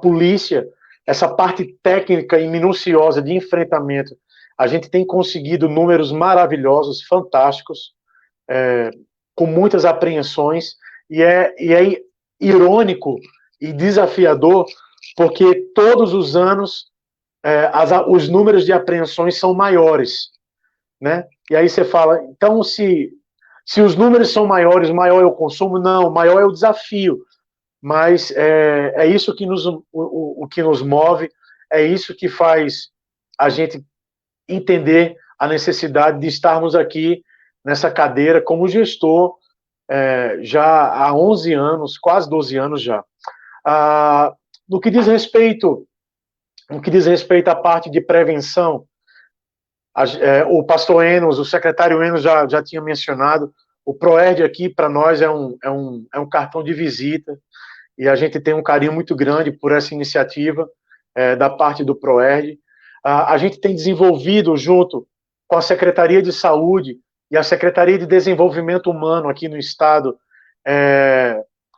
polícia, essa parte técnica e minuciosa de enfrentamento, a gente tem conseguido números maravilhosos, fantásticos, com muitas apreensões, e é irônico e desafiador, porque todos os anos os números de apreensões são maiores, né? E aí você fala, então se os números são maiores, maior é o consumo? Não, maior é o desafio, mas é isso que o que nos move, é isso que faz a gente entender a necessidade de estarmos aqui nessa cadeira como gestor já há 11 anos, quase 12 anos já. No que diz respeito à parte de prevenção, o pastor Enos, o secretário Enos já tinha mencionado, o ProERD aqui para nós é um cartão de visita, e a gente tem um carinho muito grande por essa iniciativa da parte do ProERD. A gente tem desenvolvido, junto com a Secretaria de Saúde e a Secretaria de Desenvolvimento Humano aqui no Estado,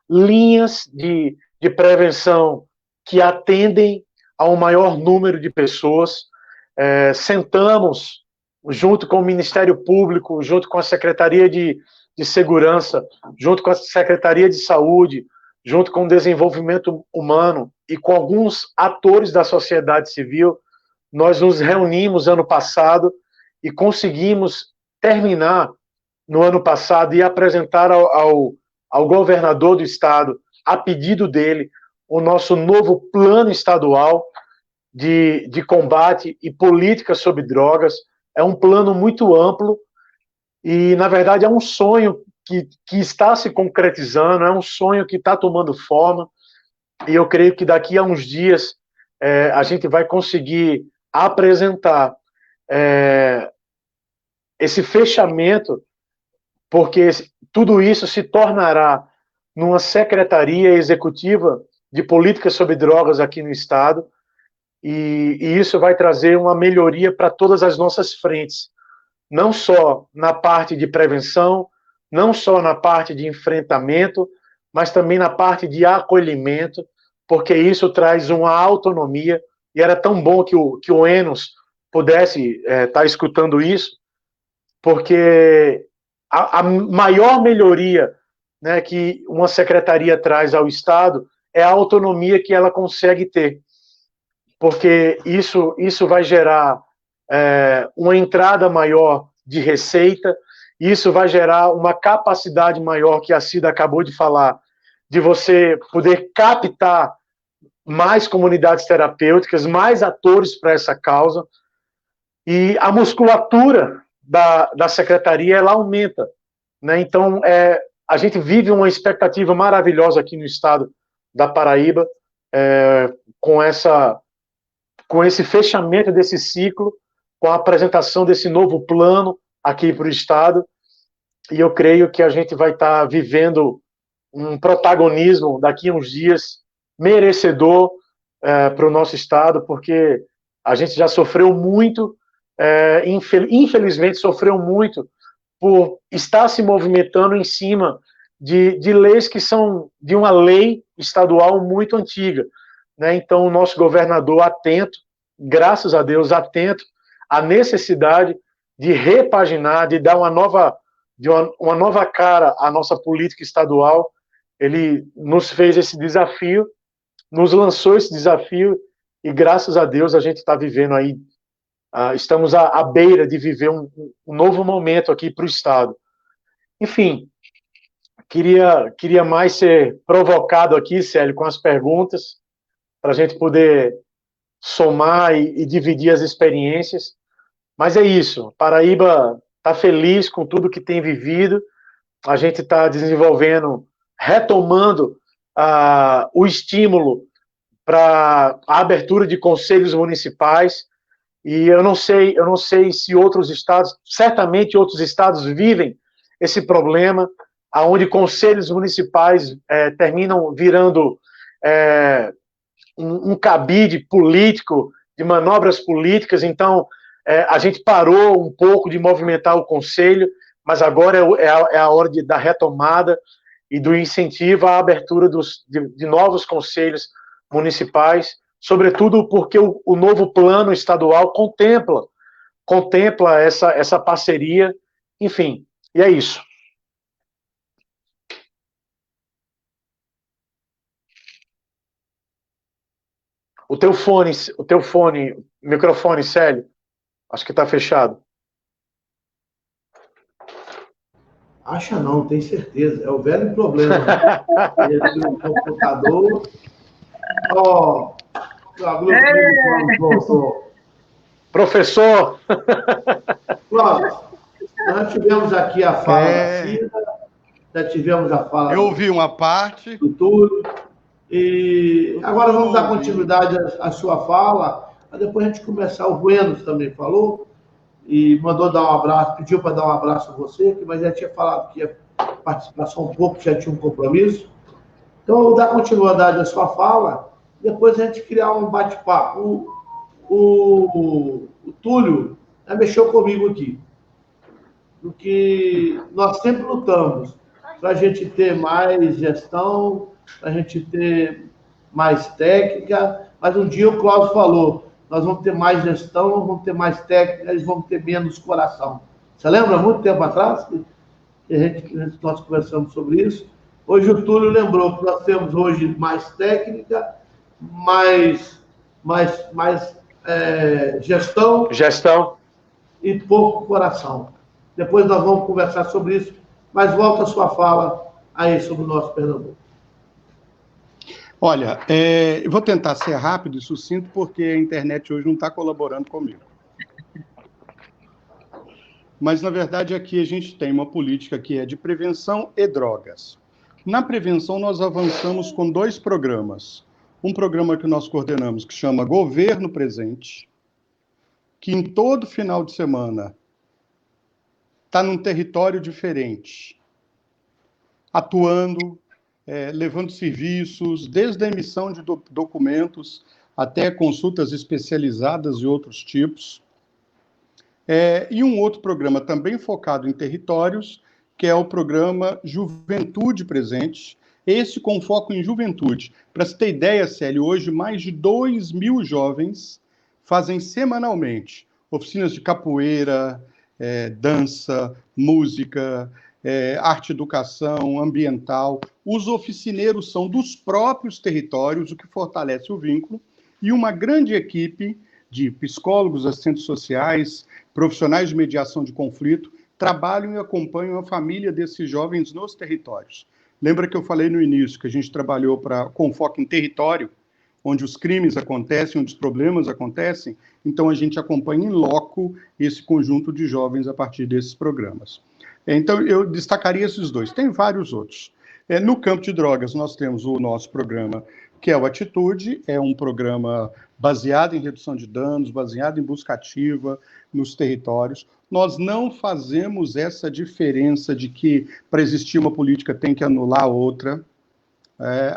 linhas de prevenção que atendem a um maior número de pessoas. Sentamos junto com o Ministério Público, junto com a Secretaria de Segurança, junto com a Secretaria de Saúde, junto com o Desenvolvimento Humano e com alguns atores da sociedade civil. Nós nos reunimos ano passado e conseguimos terminar no ano passado e apresentar ao governador do estado, a pedido dele, o nosso novo plano estadual de combate e política sobre drogas. É um plano muito amplo e, na verdade, é um sonho que está se concretizando, é um sonho que está tomando forma, e eu creio que daqui a uns dias a gente vai conseguir apresentar esse fechamento, porque tudo isso se tornará numa secretaria executiva de política sobre drogas aqui no estado, e isso vai trazer uma melhoria para todas as nossas frentes, não só na parte de prevenção, não só na parte de enfrentamento, mas também na parte de acolhimento, porque isso traz uma autonomia, e era tão bom que o Enos pudesse estar escutando isso, porque a maior melhoria, né, que uma secretaria traz ao Estado é a autonomia que ela consegue ter, porque isso vai gerar uma entrada maior de receita, isso vai gerar uma capacidade maior, que a Cida acabou de falar, de você poder captar mais comunidades terapêuticas, mais atores para essa causa, e a musculatura da secretaria, ela aumenta, né? Então, a gente vive uma expectativa maravilhosa aqui no estado da Paraíba, com esse fechamento desse ciclo, com a apresentação desse novo plano aqui para o estado, e eu creio que a gente vai estar vivendo um protagonismo daqui a uns dias merecedor para o nosso estado, porque a gente já sofreu muito, infelizmente sofreu muito por estar se movimentando em cima de leis que são de uma lei estadual muito antiga, né? Então, o nosso governador atento, graças a Deus, atento à necessidade de repaginar, de dar uma nova cara à nossa política estadual. Ele nos fez esse desafio, nos lançou esse desafio, e graças a Deus a gente está vivendo aí, estamos à beira de viver um novo momento aqui para o estado. Enfim, queria mais ser provocado aqui, Célio, com as perguntas, para a gente poder somar e dividir as experiências. Mas é isso, Paraíba está feliz com tudo que tem vivido, a gente está desenvolvendo, retomando o estímulo para a abertura de conselhos municipais, e eu não sei se outros estados, certamente outros estados vivem esse problema, aonde conselhos municipais terminam virando um cabide político, de manobras políticas. Então, a gente parou um pouco de movimentar o conselho, mas agora é a hora da retomada e do incentivo à abertura de novos conselhos municipais, sobretudo porque o novo plano estadual contempla essa parceria, enfim, e é isso. O teu microfone, Célio, acho que está fechado. Acha não, tem certeza. É o velho problema. Ele tem um computador. Ó, Clóvis voltou. Professor! Clóvis, nós tivemos aqui a fala da Cida, já tivemos a fala Eu ouvi uma parte. do Túlio, e agora vamos dar continuidade à sua fala, para depois a gente começar. O Buenos também falou, e mandou dar um abraço, pediu para dar um abraço a você, mas já tinha falado que ia participar só um pouco, já tinha um compromisso. Então, eu vou dar continuidade à sua fala, depois a gente criar um bate-papo. O Túlio mexeu comigo aqui, porque nós sempre lutamos para a gente ter mais gestão, para a gente ter mais técnica, mas um dia o Cláudio falou, nós vamos ter mais gestão, vamos ter mais técnica, eles vão ter menos coração. Você lembra, muito tempo atrás, que nós conversamos sobre isso? Hoje o Túlio lembrou que nós temos hoje mais técnica, mais gestão e pouco coração. Depois nós vamos conversar sobre isso, mas volta a sua fala aí sobre o nosso Pernambuco. Olha, eu vou tentar ser rápido e sucinto, porque a internet hoje não está colaborando comigo. Mas, na verdade, aqui a gente tem uma política que é de prevenção e drogas. Na prevenção, nós avançamos com 2 programas. Um programa que nós coordenamos, que chama Governo Presente, que em todo final de semana está num território diferente, atuando, levando serviços, desde a emissão de documentos até consultas especializadas e outros tipos. E um outro programa também focado em territórios, que é o programa Juventude Presente, esse com foco em juventude. Para você ter ideia, Célio, hoje mais de 2.000 jovens fazem semanalmente oficinas de capoeira, dança, música, arte, educação, ambiental. Os oficineiros são dos próprios territórios, o que fortalece o vínculo, e uma grande equipe de psicólogos, assistentes sociais, profissionais de mediação de conflito, trabalham e acompanham a família desses jovens nos territórios. Lembra que eu falei no início que a gente trabalhou com foco em território, onde os crimes acontecem, onde os problemas acontecem? Então, a gente acompanha em loco esse conjunto de jovens a partir desses programas. Então, eu destacaria esses 2. Tem vários outros. No campo de drogas, nós temos o nosso programa, que é o Atitude, é um programa baseado em redução de danos, baseado em busca ativa nos territórios. Nós não fazemos essa diferença de que, para existir uma política, tem que anular a outra.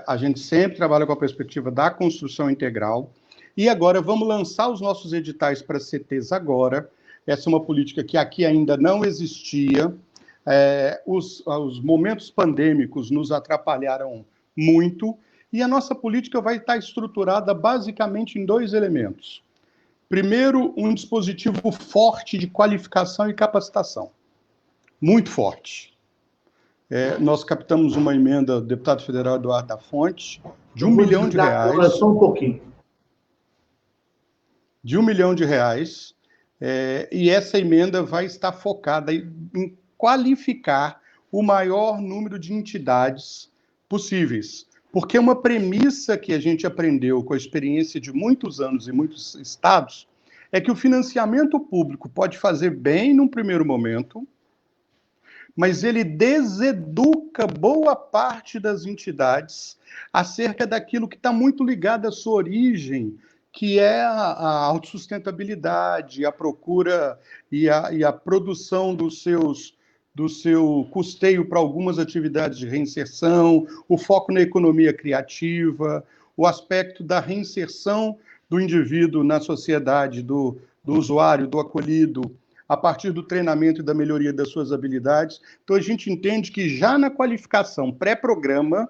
A gente sempre trabalha com a perspectiva da construção integral. E agora vamos lançar os nossos editais para CTs agora. Essa é uma política que aqui ainda não existia. Os momentos pandêmicos nos atrapalharam muito, e a nossa política vai estar estruturada basicamente em 2 elementos. Primeiro, um dispositivo forte de qualificação e capacitação, muito forte. Nós captamos uma emenda do deputado federal Eduardo da Fonte de R$1 milhão. Só um pouquinho. De R$1 milhão, e essa emenda vai estar focada em qualificar o maior número de entidades possíveis. Porque uma premissa que a gente aprendeu com a experiência de muitos anos em muitos estados é que o financiamento público pode fazer bem num primeiro momento, mas ele deseduca boa parte das entidades acerca daquilo que está muito ligado à sua origem, que é a autossustentabilidade, a procura e a produção do seu custeio para algumas atividades de reinserção, o foco na economia criativa, o aspecto da reinserção do indivíduo na sociedade, do usuário, do acolhido, a partir do treinamento e da melhoria das suas habilidades. Então, a gente entende que já na qualificação pré-programa,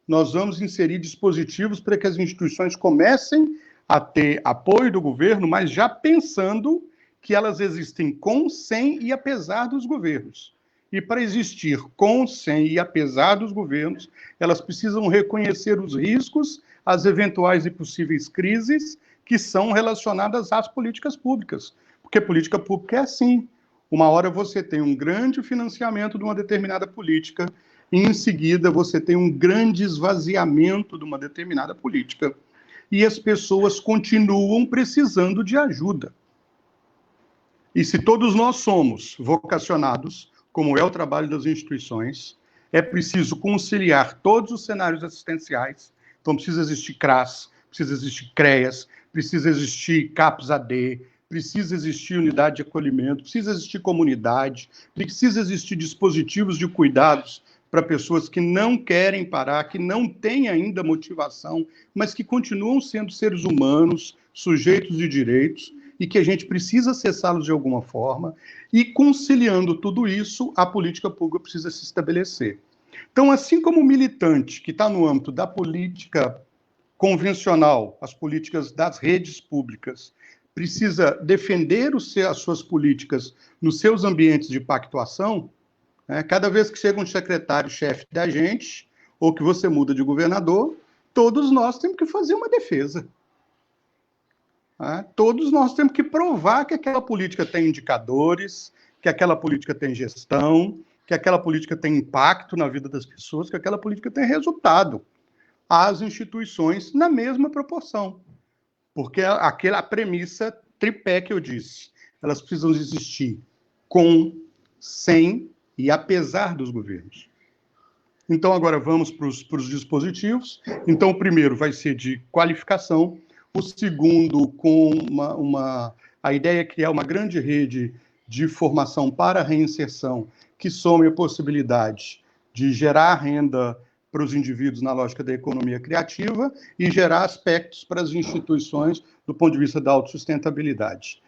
nós vamos inserir dispositivos para que as instituições comecem a ter apoio do governo, mas já pensando que elas existem com, sem e apesar dos governos. E para existir com, sem e apesar dos governos, elas precisam reconhecer os riscos, as eventuais e possíveis crises que são relacionadas às políticas públicas. Porque política pública é assim. Uma hora você tem um grande financiamento de uma determinada política, e em seguida você tem um grande esvaziamento de uma determinada política. E as pessoas continuam precisando de ajuda. E se todos nós somos vocacionados, como é o trabalho das instituições, é preciso conciliar todos os cenários assistenciais. Então precisa existir CRAS, precisa existir CREAS, precisa existir CAPS-AD, precisa existir unidade de acolhimento, precisa existir comunidade, precisa existir dispositivos de cuidados para pessoas que não querem parar, que não têm ainda motivação, mas que continuam sendo seres humanos, sujeitos de direitos, e que a gente precisa acessá-los de alguma forma, e conciliando tudo isso, a política pública precisa se estabelecer. Então, assim como o militante que está no âmbito da política convencional, as políticas das redes públicas, precisa defender as suas políticas nos seus ambientes de pactuação, né? Cada vez que chega um secretário-chefe da gente, ou que você muda de governador, todos nós temos que fazer uma defesa. Né? Todos nós temos que provar que aquela política tem indicadores, que aquela política tem gestão, que aquela política tem impacto na vida das pessoas, que aquela política tem resultado. As instituições na mesma proporção. Porque aquela premissa tripé que eu disse, elas precisam existir com, sem e apesar dos governos. Então, agora vamos para os dispositivos. Então, o primeiro vai ser de qualificação, o segundo com a ideia é criar uma grande rede de formação para a reinserção, que some a possibilidade de gerar renda para os indivíduos na lógica da economia criativa e gerar aspectos para as instituições do ponto de vista da autossustentabilidade.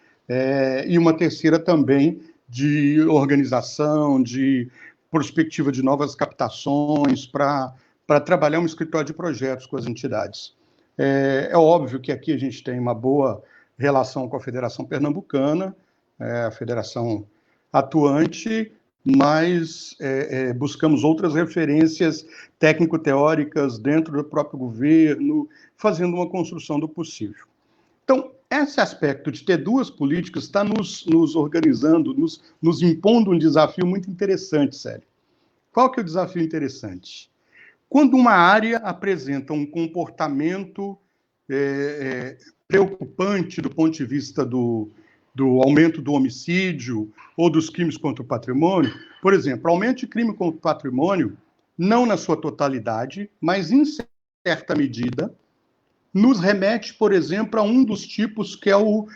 E uma terceira também de organização, de perspectiva de novas captações para trabalhar um escritório de projetos com as entidades. É óbvio que aqui a gente tem uma boa relação com a Federação Pernambucana, a federação atuante, mas buscamos outras referências técnico-teóricas dentro do próprio governo, fazendo uma construção do possível. Então, esse aspecto de ter duas políticas está nos organizando, nos impondo um desafio muito interessante, Célio. Qual que é o desafio interessante? Quando uma área apresenta um comportamento preocupante do ponto de vista do aumento do homicídio ou dos crimes contra o patrimônio, por exemplo, aumento de crime contra o patrimônio, não na sua totalidade, mas em certa medida, nos remete, por exemplo, a um dos tipos que é o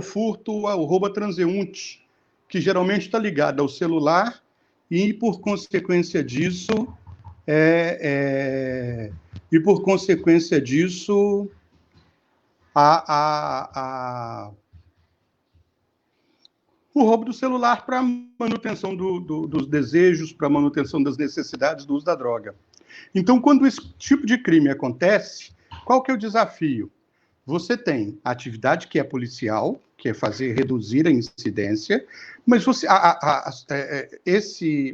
furto, o roubo a transeunte, que geralmente está ligado ao celular e, por consequência disso, o roubo do celular para manutenção dos desejos, para manutenção das necessidades do uso da droga. Então, quando esse tipo de crime acontece, qual que é o desafio? Você tem a atividade que é policial, que é reduzir a incidência, mas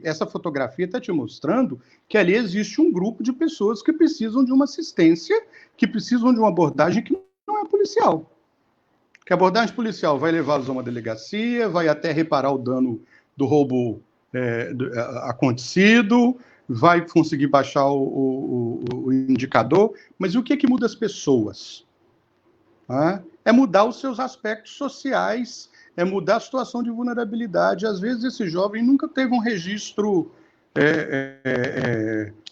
essa fotografia está te mostrando que ali existe um grupo de pessoas que precisam de uma assistência, que precisam de uma abordagem que não é policial. Que a abordagem policial vai levá-los a uma delegacia, vai até reparar o dano do roubo acontecido, vai conseguir baixar o indicador, mas o que é que muda as pessoas? É mudar os seus aspectos sociais, é mudar a situação de vulnerabilidade. Às vezes esse jovem nunca teve um registro,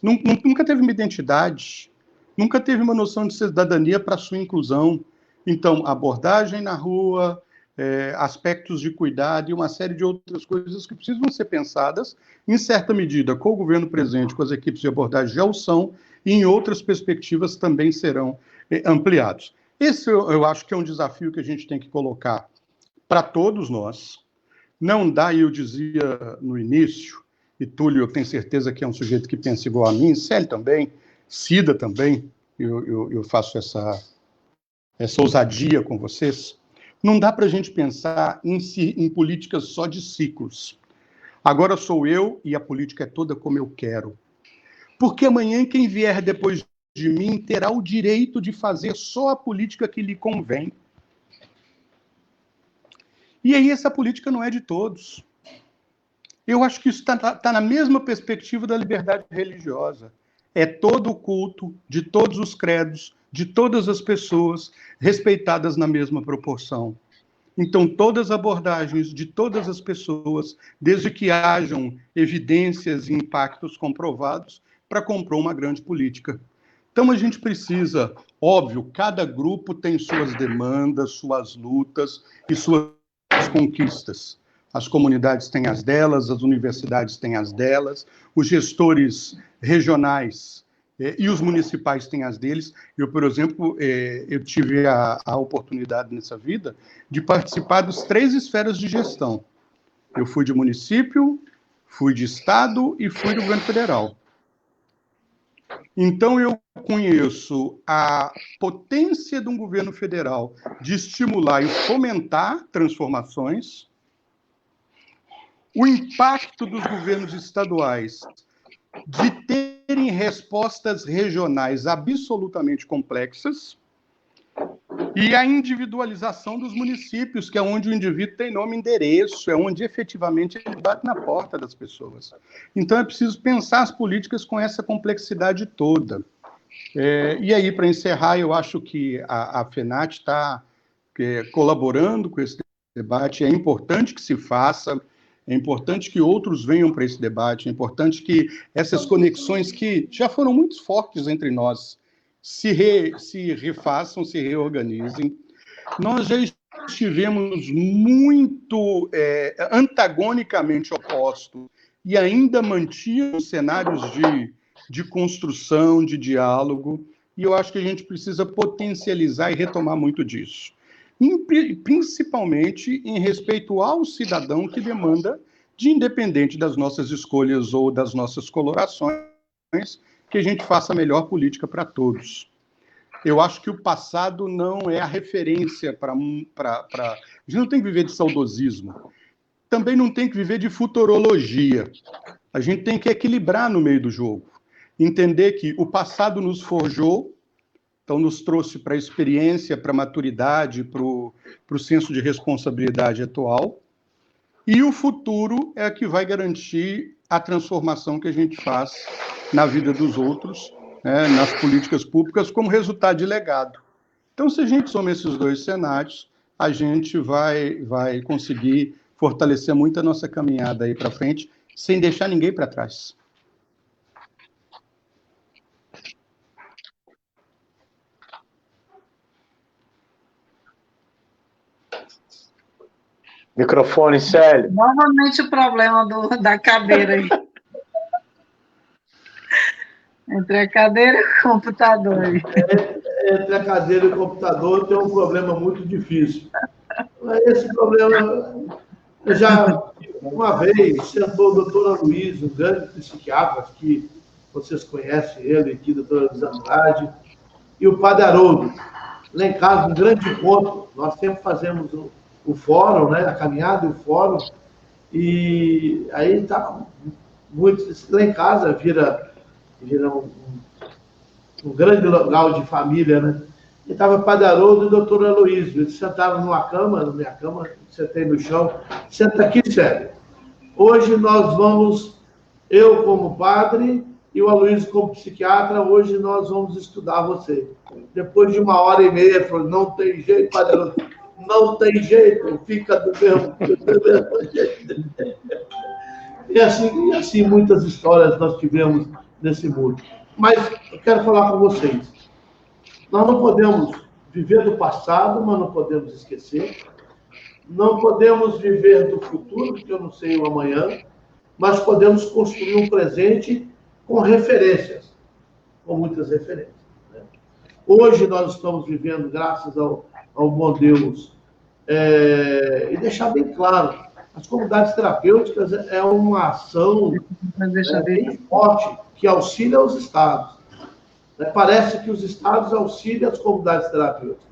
nunca teve uma identidade, nunca teve uma noção de cidadania para sua inclusão. Então, abordagem na rua, aspectos de cuidado e uma série de outras coisas que precisam ser pensadas, em certa medida, com o governo presente, com as equipes de abordagem já o são, e em outras perspectivas também serão ampliados. Esse eu acho que é um desafio que a gente tem que colocar para todos nós. Não dá, eu dizia no início, e Túlio, eu tenho certeza que é um sujeito que pensa igual a mim, Célio também, Cida também, eu faço essa ousadia com vocês. Não dá para a gente pensar em políticas só de ciclos. Agora sou eu e a política é toda como eu quero. Porque amanhã quem vier depois de mim terá o direito de fazer só a política que lhe convém. E aí essa política não é de todos. Eu acho que isso está na mesma perspectiva da liberdade religiosa. É todo o culto, de todos os credos, de todas as pessoas, respeitadas na mesma proporção. Então, todas as abordagens de todas as pessoas, desde que hajam evidências e impactos comprovados, para compor uma grande política. Então, a gente precisa, óbvio, cada grupo tem suas demandas, suas lutas e suas conquistas. As comunidades têm as delas, as universidades têm as delas, os gestores regionais e os municipais têm as deles. Eu, por exemplo, eu tive a oportunidade nessa vida de participar das 3 esferas de gestão. Eu fui de município, fui de estado e fui do governo federal. Então, eu conheço a potência de um governo federal de estimular e fomentar transformações, o impacto dos governos estaduais de terem respostas regionais absolutamente complexas e a individualização dos municípios, que é onde o indivíduo tem nome e endereço, é onde efetivamente ele bate na porta das pessoas. Então, é preciso pensar as políticas com essa complexidade toda. E aí, para encerrar, eu acho que a FENAT está colaborando com esse debate, é importante que se faça, é importante que outros venham para esse debate, é importante que essas conexões que já foram muito fortes entre nós se refaçam, se reorganizem. Nós já estivemos muito antagonicamente opostos e ainda mantínhamos cenários de construção, de diálogo, e eu acho que a gente precisa potencializar e retomar muito disso. Principalmente em respeito ao cidadão que demanda, de independente das nossas escolhas ou das nossas colorações, que a gente faça a melhor política para todos. Eu acho que o passado não é a referência para... A gente não tem que viver de saudosismo, também não tem que viver de futurologia. A gente tem que equilibrar no meio do jogo, entender que o passado nos forjou, então nos trouxe para a experiência, para a maturidade, para o senso de responsabilidade atual, e o futuro é que vai garantir a transformação que a gente faz na vida dos outros, né, nas políticas públicas, como resultado de legado. Então, se a gente soma esses 2 cenários, a gente vai conseguir fortalecer muito a nossa caminhada aí para frente, sem deixar ninguém para trás. Microfone, Célio. Novamente o problema da cadeira aí. Entre a cadeira e o computador. Entre a cadeira e o computador tem um problema muito difícil. Esse problema, eu já, uma vez, sentou o doutor Aloysio, um grande psiquiatra, que vocês conhecem ele aqui, doutor Luiz Andrade, e o padre Haroldo. Lá em casa, um grande encontro, nós sempre fazemos o fórum, né, a caminhada e o fórum, e aí tá muito, lá em casa vira um grande local de família, né? E estava o padre Haroldo e o doutor Aloysio. Eles sentaram numa cama, na minha cama, sentei no chão. Senta aqui, Célio. Hoje nós vamos, eu como padre e o Aloysio como psiquiatra, hoje nós vamos estudar você. Depois de 1h30, ele falou, não tem jeito, padre Haroldo, não tem jeito, fica do mesmo jeito. E assim muitas histórias nós tivemos nesse mundo. Mas eu quero falar com vocês. Nós não podemos viver do passado, mas não podemos esquecer. Não podemos viver do futuro, porque eu não sei o amanhã, mas podemos construir um presente com referências, com muitas referências. Né? Hoje nós estamos vivendo, graças ao bom Deus, e deixar bem claro, as comunidades terapêuticas é uma ação bem forte que auxilia os estados. Parece que os estados auxiliam as comunidades terapêuticas,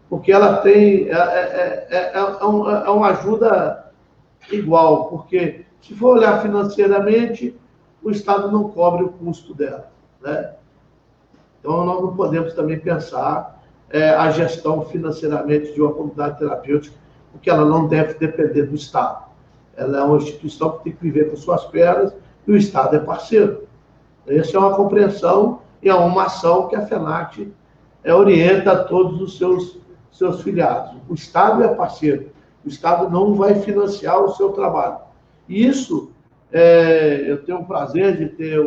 porque ela tem uma ajuda igual, porque se for olhar financeiramente, o estado não cobre o custo dela, né? Então nós não podemos também pensar a gestão financeiramente de uma comunidade terapêutica porque ela não deve depender do Estado. Ela é uma instituição que tem que viver com suas pernas e o Estado é parceiro. Essa é uma compreensão e é uma ação que a FENACT orienta a todos os seus filiados. O Estado é parceiro. O Estado não vai financiar o seu trabalho. E isso, eu tenho o prazer de ter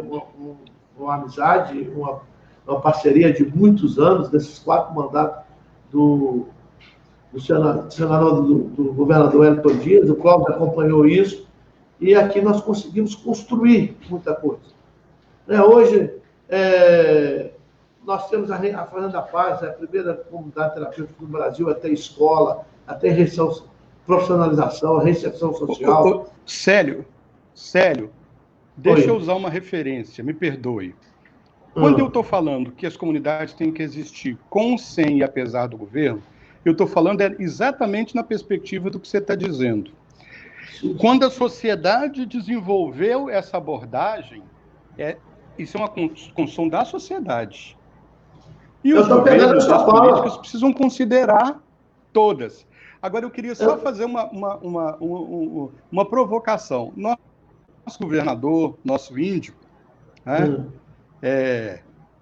uma amizade, uma parceria de muitos anos, desses 4 mandatos do senador, do governador Wellington Dias. O Clóvis acompanhou isso, e aqui nós conseguimos construir muita coisa. Hoje, nós temos a Fazenda Paz, a primeira comunidade terapêutica do Brasil, até escola, até profissionalização, reinserção social. Célio, deixa eu usar uma referência, me perdoe. Quando eu estou falando que as comunidades têm que existir com, sem e apesar do governo, eu estou falando exatamente na perspectiva do que você está dizendo. Quando a sociedade desenvolveu essa abordagem, isso é uma construção da sociedade. E os governos e as políticas precisam considerar todas. Agora, eu queria só fazer uma provocação. Nosso governador, nosso índio,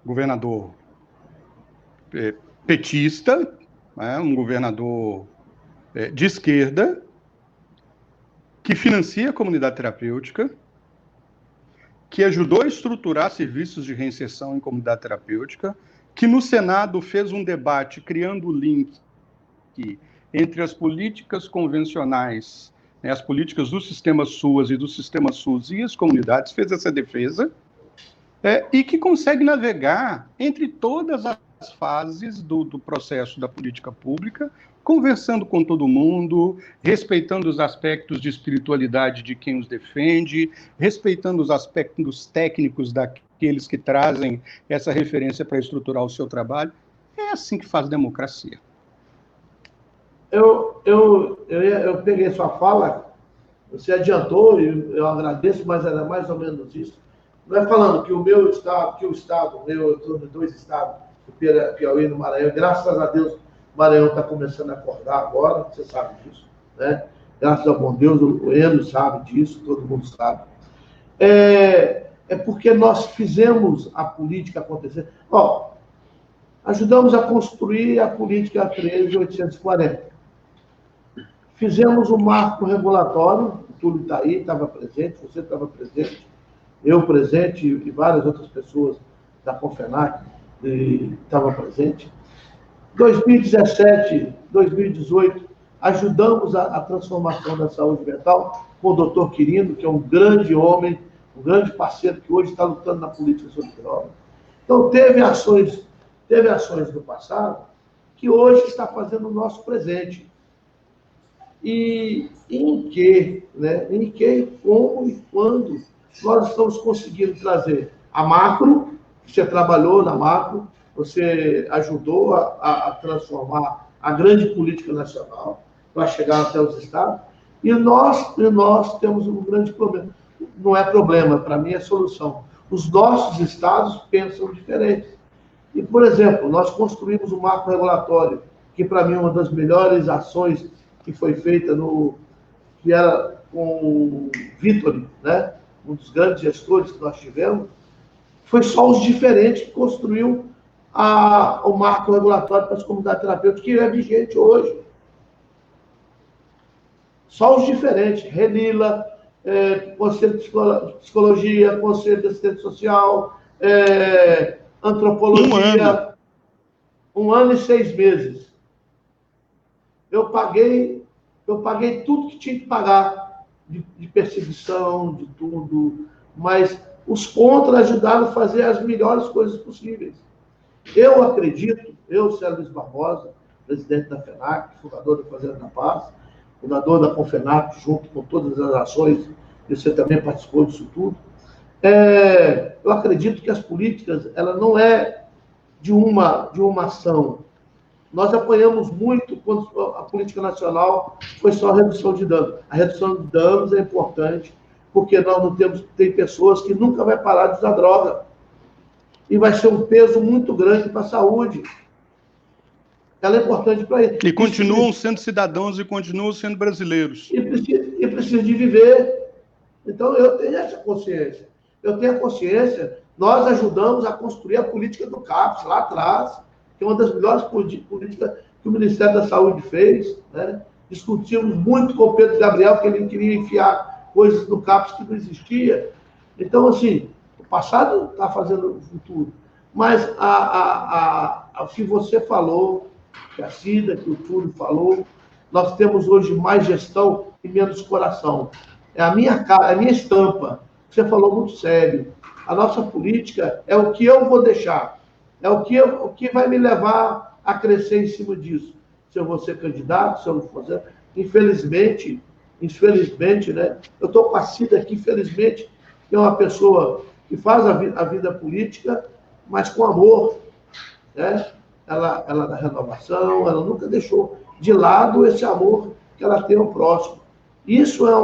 governador petista, um governador de esquerda, que financia a comunidade terapêutica, que ajudou a estruturar serviços de reinserção em comunidade terapêutica, que no Senado fez um debate criando o link entre as políticas convencionais, as políticas do sistema SUAS e do sistema SUS e as comunidades, fez essa defesa, e que consegue navegar entre todas as fases do processo da política pública, conversando com todo mundo, respeitando os aspectos de espiritualidade de quem os defende, respeitando os aspectos técnicos daqueles que trazem essa referência para estruturar o seu trabalho. É assim que faz democracia. Eu peguei sua fala, você adiantou, e eu agradeço, mas era mais ou menos isso. Não é falando que eu estou em 2 estados, Piauí e no Maranhão, graças a Deus, o Maranhão está começando a acordar agora, você sabe disso, né? Graças ao bom Deus, o Eno sabe disso, todo mundo sabe. É porque nós fizemos a política acontecer. Ajudamos a construir a política 13.840. Fizemos um marco regulatório, o Túlio está aí, estava presente, você estava presente, eu presente e várias outras pessoas da Confenac estavam presentes. 2017, 2018, ajudamos a transformação da saúde mental com o doutor Quirino, que é um grande homem, um grande parceiro que hoje está lutando na política sobre drogas. Então, teve ações do passado que hoje está fazendo o nosso presente. E em que, como e quando nós estamos conseguindo trazer a macro, você trabalhou na macro, você ajudou a transformar a grande política nacional para chegar até os estados, e nós temos um grande problema. Não é problema, para mim é solução. Os nossos estados pensam diferente. E, por exemplo, nós construímos um marco regulatório, que para mim é uma das melhores ações que foi feita que era com o Vitor, né? Um dos grandes gestores que nós tivemos. Foi só os diferentes que construiu o marco regulatório para as comunidades terapêuticas, que é vigente hoje. Só os diferentes. Renila, Conselho de Psicologia, Conselho de Assistência Social, Antropologia. 1 ano e 6 meses. Eu paguei tudo que tinha que pagar, de perseguição, de tudo, mas os contras ajudaram a fazer as melhores coisas possíveis. Eu acredito, Célio Luiz Barbosa, presidente da FENAC, fundador da Fazenda da Paz, fundador da Confenac, junto com todas as ações, e você também participou disso tudo, eu acredito que as políticas, ela não é de uma ação. Nós apanhamos muito quando a política nacional foi só a redução de danos. A redução de danos é importante, porque nós não tem pessoas que nunca vai parar de usar droga. E vai ser um peso muito grande para a saúde. ela é importante para eles. E continuam sendo cidadãos e continuam sendo brasileiros. E precisam de viver. Então, eu tenho essa consciência. Eu tenho a consciência, nós ajudamos a construir a política do CAPES lá atrás, que é uma das melhores políticas que o Ministério da Saúde fez, né? Discutimos muito com o Pedro Gabriel, porque ele queria enfiar coisas no CAPES que não existia. Então, assim, o passado está fazendo o futuro. Mas o que você falou, que a Cida, que o Túlio falou, nós temos hoje mais gestão e menos coração. É a minha cara, é a minha estampa. Você falou muito sério. A nossa política é o que eu vou deixar. É o que vai me levar a crescer em cima disso. Se eu vou ser candidato, se eu não for. Infelizmente, né? Eu estou com a Cida aqui, infelizmente, que é uma pessoa que faz a vida política, mas com amor, né? Ela é da renovação, ela nunca deixou de lado esse amor que ela tem ao próximo. Isso é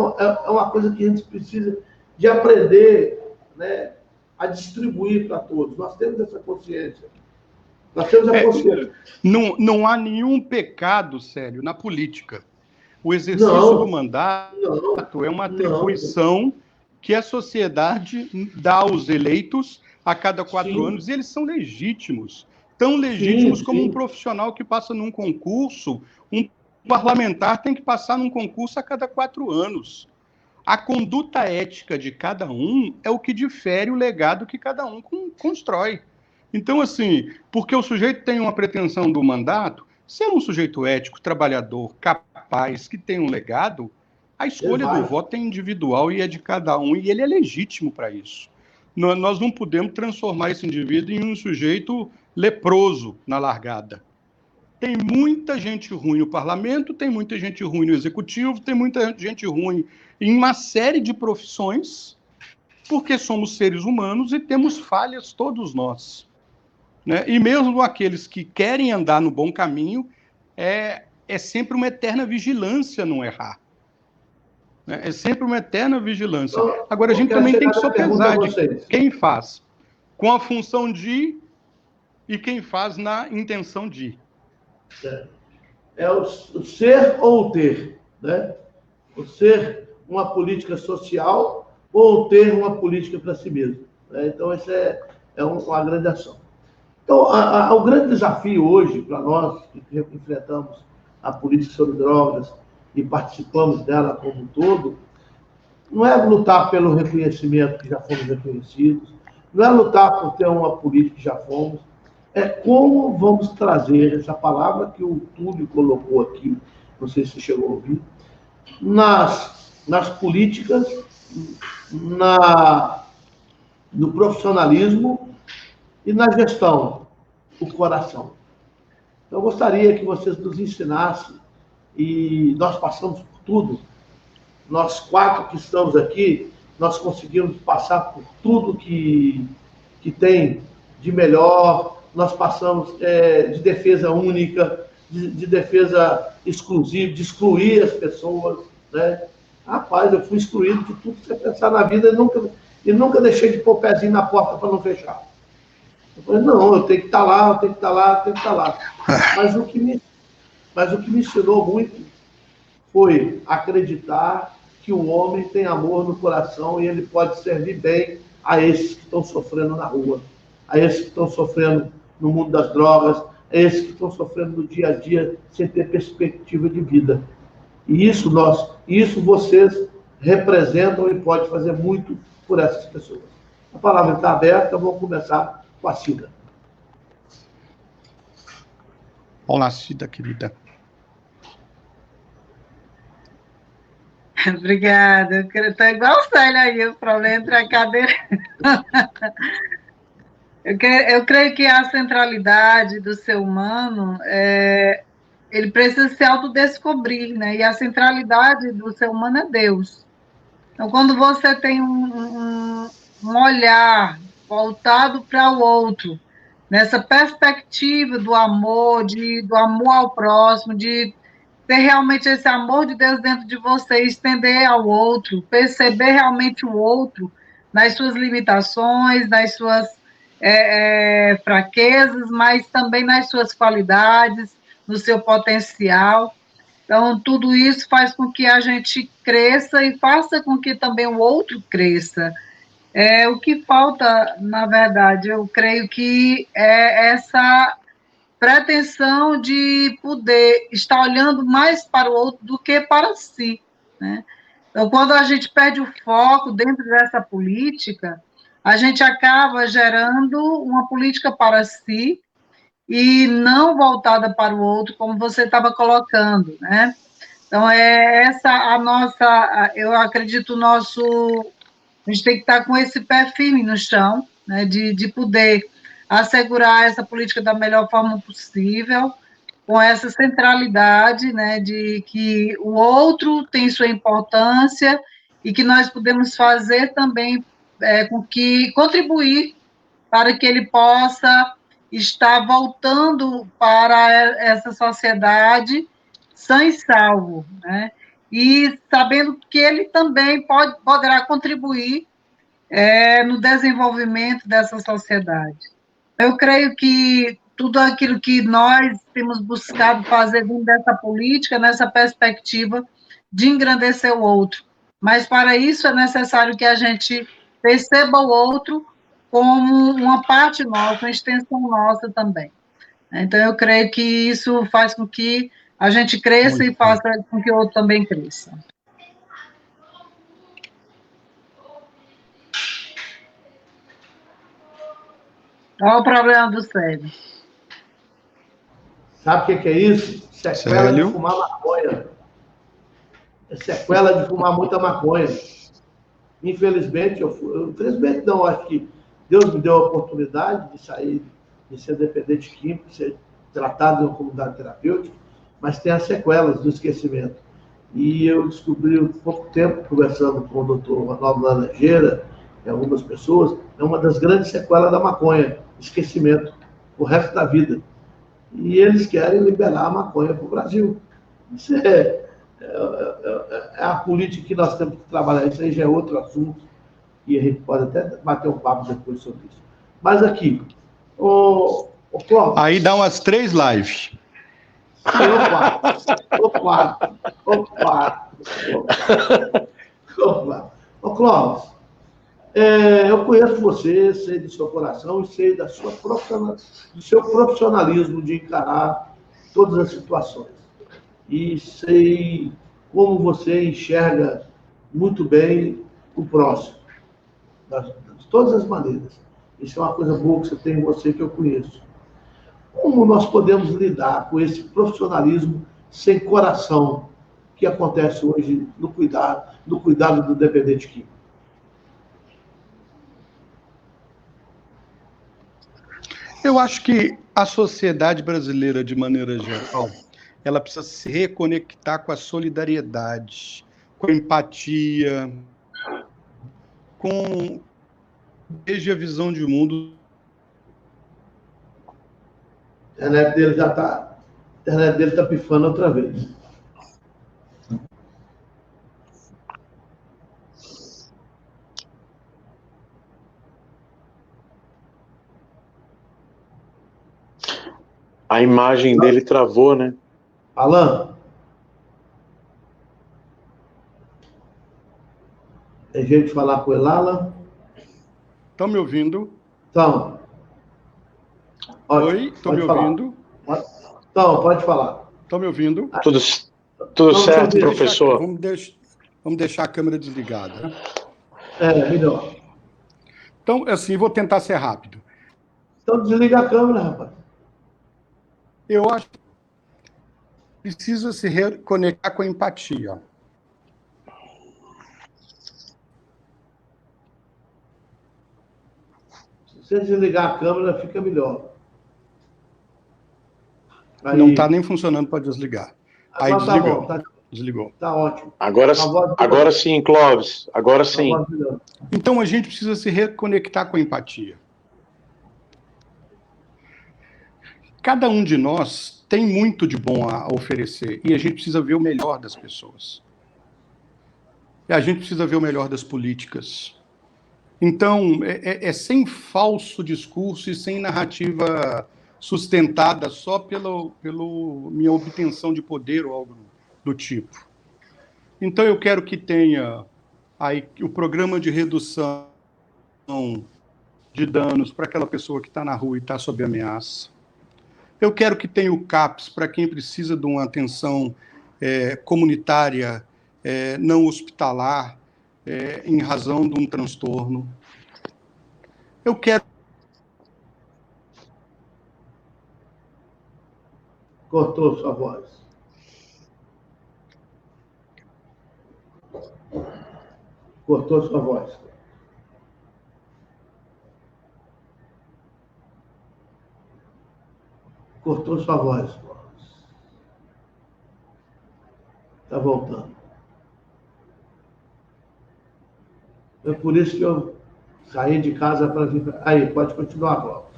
uma coisa que a gente precisa de aprender, né, a distribuir para todos. Nós temos essa consciência. Nós temos a consciência. Não há nenhum pecado sério na política. O exercício do mandato é uma atribuição que a sociedade dá aos eleitos a cada 4 anos, e eles são legítimos. Tão legítimos como um profissional que passa num concurso, um parlamentar tem que passar num concurso a cada 4 anos. A conduta ética de cada um é o que difere o legado que cada um constrói. Então, assim, porque o sujeito tem uma pretensão do mandato, se é um sujeito ético, trabalhador, capaz, que tem um legado, a escolha do voto é individual e é de cada um, e ele é legítimo para isso. Nós não podemos transformar esse indivíduo em um sujeito leproso na largada. Tem muita gente ruim no parlamento, tem muita gente ruim no executivo, tem muita gente ruim em uma série de profissões, porque somos seres humanos e temos falhas todos nós, né? E mesmo aqueles que querem andar no bom caminho, é sempre uma eterna vigilância não errar. É sempre uma eterna vigilância. Agora, a gente também tem que sopesar de quem faz com a função de e quem faz na intenção de. É o ser ou o ter, né? O ser uma política social ou ter uma política para si mesmo, né? Então, essa é uma grande ação. Então, o grande desafio hoje para nós, que enfrentamos a política sobre drogas e participamos dela como um todo, não é lutar pelo reconhecimento que já fomos reconhecidos, não é lutar por ter uma política que já fomos, é como vamos trazer essa palavra que o Túlio colocou aqui, não sei se você chegou a ouvir, nas políticas, no profissionalismo e na gestão, o coração. Então, eu gostaria que vocês nos ensinassem, e nós passamos por tudo, nós 4 que estamos aqui, nós conseguimos passar por tudo que tem de melhor, nós passamos de defesa única, de defesa exclusiva, de excluir as pessoas, né? Rapaz, eu fui excluído de tudo que você pensar na vida e nunca deixei de pôr o pezinho na porta para não fechar. Eu falei, não, eu tenho que estar lá, eu tenho que estar lá, eu tenho que estar lá. Mas o que me ensinou muito foi acreditar que o homem tem amor no coração e ele pode servir bem a esses que estão sofrendo na rua, a esses que estão sofrendo no mundo das drogas, a esses que estão sofrendo no dia a dia sem ter perspectiva de vida. E isso vocês representam e podem fazer muito por essas pessoas. A palavra está aberta, vamos começar com a Cida. Olá, Cida, querida. Obrigada. Eu estou igual o Célio aí, o problema entre a cadeira. Eu creio que a centralidade do ser humano, ele precisa se autodescobrir, né? E a centralidade do ser humano é Deus. Então, quando você tem um olhar voltado para o outro, nessa perspectiva do amor, do amor ao próximo, de ter realmente esse amor de Deus dentro de você, estender ao outro, perceber realmente o outro nas suas limitações, nas suas fraquezas, mas também nas suas qualidades, no seu potencial. Então, tudo isso faz com que a gente cresça e faça com que também o outro cresça. O que falta, na verdade, eu creio que é essa pretensão de poder estar olhando mais para o outro do que para si, né? Então, quando a gente perde o foco dentro dessa política, a gente acaba gerando uma política para si e não voltada para o outro, como você estava colocando, né? Então, é essa a nossa, eu acredito, a gente tem que estar com esse pé firme no chão, né, de poder assegurar essa política da melhor forma possível, com essa centralidade, né, de que o outro tem sua importância e que nós podemos fazer também com que contribuir para que ele possa estar voltando para essa sociedade sã e salvo, né? E sabendo que ele também poderá contribuir no desenvolvimento dessa sociedade. Eu creio que tudo aquilo que nós temos buscado fazer dentro dessa política, nessa perspectiva de engrandecer o outro. Mas, para isso, é necessário que a gente perceba o outro como uma parte nossa, uma extensão nossa também. Então, eu creio que isso faz com que a gente cresça e faça com que o outro também cresça. Qual o problema do Célio? Sabe o que é isso? Sequela Célio? de fumar maconha. É sequela de fumar muita maconha. Infelizmente, infelizmente não, acho que Deus me deu a oportunidade de sair, de ser dependente químico, de ser tratado em uma comunidade terapêutica, mas tem as sequelas do esquecimento. E eu descobri há pouco tempo, conversando com o doutor Ronaldo Laranjeira e algumas pessoas, é uma das grandes sequelas da maconha, esquecimento, o resto da vida. E eles querem liberar a maconha para o Brasil. Isso é a política que nós temos que trabalhar. Isso aí já é outro assunto, e a gente pode até bater um papo depois sobre isso. Mas aqui, o Clóvis... Aí dá umas 3 lives. Ô, Clóvis, eu conheço você, sei do seu coração e sei do seu profissionalismo de encarar todas as situações. E sei como você enxerga muito bem o próximo, de todas as maneiras. Isso é uma coisa boa que você tem em você, que eu conheço. Como nós podemos lidar com esse profissionalismo sem coração que acontece hoje no cuidado do dependente químico? Eu acho que a sociedade brasileira, de maneira geral, ela precisa se reconectar com a solidariedade, com a empatia, desde a visão de mundo. A internet dele está pifando outra vez. A imagem dele travou, né? Alan? É jeito de falar com ele, Alan? Estão me ouvindo? Então. Oi, estão me ouvindo? Então, pode falar. Estão me ouvindo? Tudo certo, professor? Vamos deixar a câmera desligada. Né? Melhor. Então, assim, vou tentar ser rápido. Então, desliga a câmera, rapaz. Eu acho que precisa se reconectar com a empatia. Se você desligar a câmera, fica melhor. Aí... Não está nem funcionando para desligar. Aí desligou. Tá bom, desligou. Tá ótimo. Agora sim, Clóvis. Agora sim. Então a gente precisa se reconectar com a empatia. Cada um de nós tem muito de bom a oferecer e a gente precisa ver o melhor das pessoas. E a gente precisa ver o melhor das políticas. Então, sem falso discurso e sem narrativa sustentada só pela minha obtenção de poder ou algo do tipo. Então, eu quero que tenha aí o programa de redução de danos para aquela pessoa que está na rua e está sob ameaça. Eu quero que tenha o CAPS para quem precisa de uma atenção comunitária, não hospitalar, em razão de um transtorno. Eu quero... Cortou sua voz. Cortou sua voz. Cortou sua voz. Está voltando. É por isso que eu saí de casa para vir. Aí, pode continuar, Cláudio.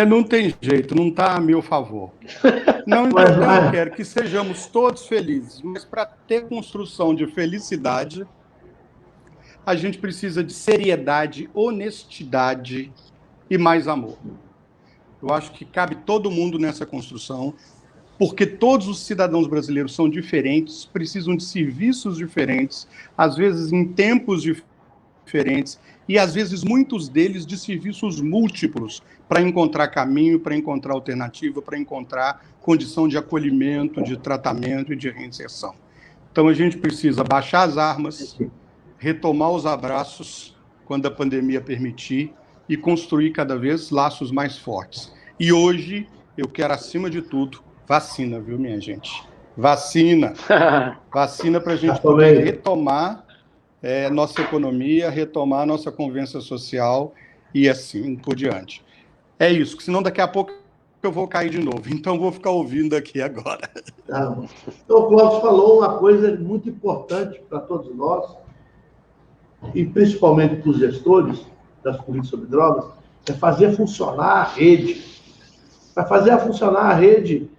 Não tem jeito, não está a meu favor. Não, então eu quero que sejamos todos felizes, mas para ter construção de felicidade, a gente precisa de seriedade, honestidade e mais amor. Eu acho que cabe todo mundo nessa construção, porque todos os cidadãos brasileiros são diferentes, precisam de serviços diferentes, às vezes em tempos diferentes, e às vezes muitos deles de serviços múltiplos, para encontrar caminho, para encontrar alternativa, para encontrar condição de acolhimento, de tratamento e de reinserção. Então a gente precisa baixar as armas, retomar os abraços quando a pandemia permitir e construir cada vez laços mais fortes. E hoje eu quero, acima de tudo, vacina, viu, minha gente? Vacina. Vacina para a gente poder retomar nossa economia, retomar nossa convivência social e assim por diante. É isso, senão daqui a pouco eu vou cair de novo. Então vou ficar ouvindo aqui agora. Então o Cláudio falou uma coisa muito importante para todos nós, e principalmente para os gestores das políticas sobre drogas, é fazer funcionar a rede. Para fazer funcionar a rede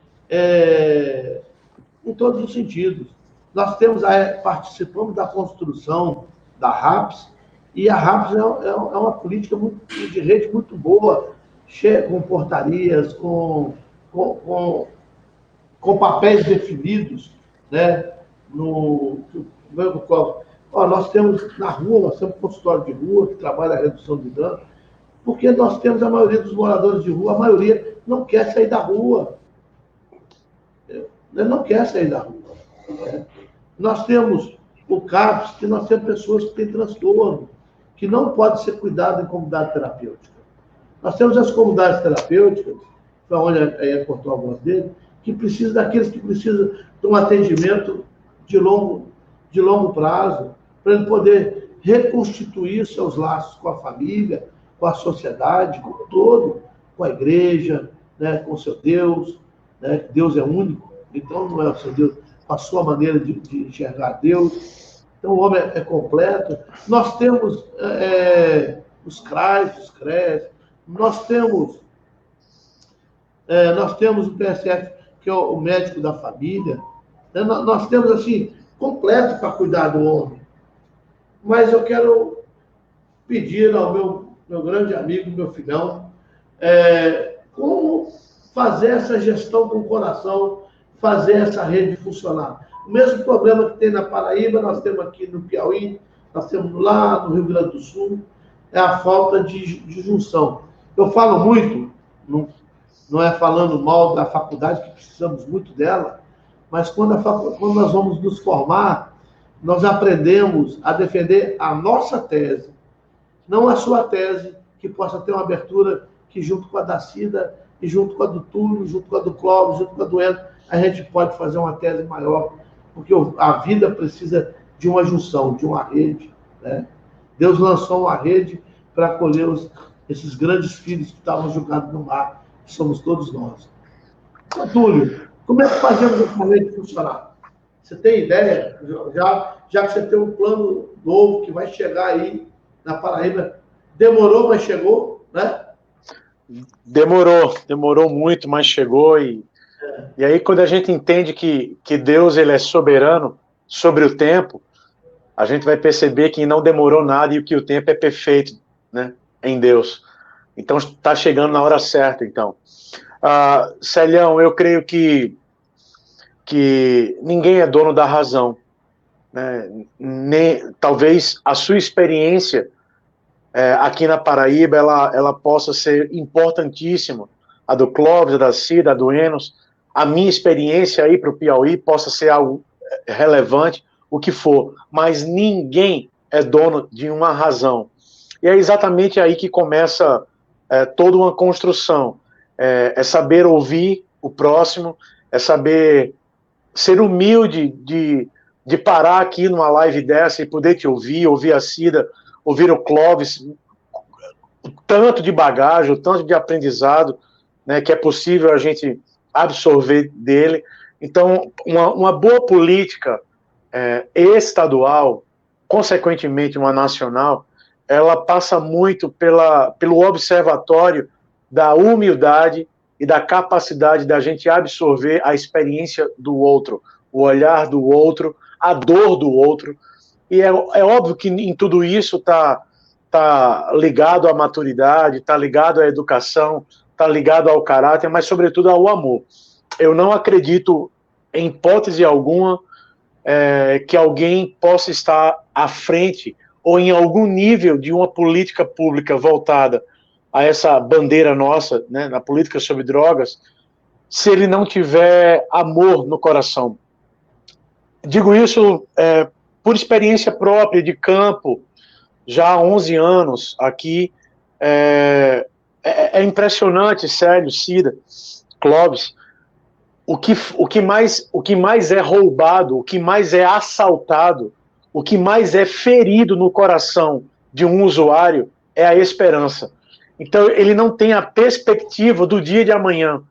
em todos os sentidos. Nós participamos da construção da RAPS, e a RAPS é uma política de rede muito boa, cheia com portarias, com papéis definidos, né? Nós temos na rua, nós temos consultório de rua que trabalha a redução de dano, porque nós temos a maioria dos moradores de rua, a maioria não quer sair da rua. Ele não quer sair da rua. Nós temos o CAPS, que nós temos pessoas que têm transtorno, que não pode ser cuidado em comunidade terapêutica. Nós temos as comunidades terapêuticas, foi onde aí cortou a voz dele, que precisa daqueles que precisam de um atendimento de longo prazo, para ele poder reconstituir seus laços com a família, com a sociedade, com o todo, com a igreja, né, com o seu Deus, né? Deus é único, então não é o seu Deus, a sua maneira de enxergar Deus. Então o homem é completo. Nós temos os CRAs, os CRES, nós temos o PSF, que é o médico da família, né? Nós temos, assim, completo para cuidar do homem. Mas eu quero pedir ao meu grande amigo, meu filhão, como fazer essa gestão com o coração, fazer essa rede funcionar. O mesmo problema que tem na Paraíba, nós temos aqui no Piauí, nós temos lá no Rio Grande do Sul, é a falta de junção. Eu falo muito, não é falando mal da faculdade, que precisamos muito dela, mas quando nós vamos nos formar, nós aprendemos a defender a nossa tese, não a sua tese, que possa ter uma abertura que, junto com a da Cida, e junto com a do Túlio, junto com a do Clóvis, junto com a do Edson, a gente pode fazer uma tese maior, porque a vida precisa de uma junção, de uma rede, né? Deus lançou uma rede para acolher esses grandes filhos que estavam jogados no mar, que somos todos nós. Então, Túlio, como é que fazemos essa rede funcionar? Você tem ideia? Já que você tem um plano novo que vai chegar aí na Paraíba, demorou, mas chegou, né? Demorou muito, mas chegou. E aí, quando a gente entende que Deus ele é soberano sobre o tempo, a gente vai perceber que não demorou nada e que o tempo é perfeito, né, em Deus. Então está chegando na hora certa, então. Celião, eu creio que ninguém é dono da razão, né? Talvez a sua experiência aqui na Paraíba, ela possa ser importantíssima, a do Clóvis, a da Cida, a do Enos, a minha experiência aí para o Piauí possa ser algo relevante, o que for, mas ninguém é dono de uma razão. E é exatamente aí que começa toda uma construção, é saber ouvir o próximo, é saber ser humilde de parar aqui numa live dessa e poder te ouvir a Cida, ouvir o Clóvis, o tanto de bagagem, o tanto de aprendizado, né, que é possível a gente absorver dele. Então, uma boa política estadual, consequentemente uma nacional, ela passa muito pelo observatório da humildade e da capacidade da gente absorver a experiência do outro, o olhar do outro, a dor do outro. E é óbvio que em tudo isso está ligado à maturidade, está ligado à educação, está ligado ao caráter, mas, sobretudo, ao amor. Eu não acredito, em hipótese alguma, que alguém possa estar à frente ou em algum nível de uma política pública voltada a essa bandeira nossa, né, na política sobre drogas, se ele não tiver amor no coração. Digo isso por experiência própria de campo, já há 11 anos aqui. É impressionante, Célio, Cida, Clóvis, o que mais é roubado, o que mais é assaltado, o que mais é ferido no coração de um usuário é a esperança. Então, ele não tem a perspectiva do dia de amanhã.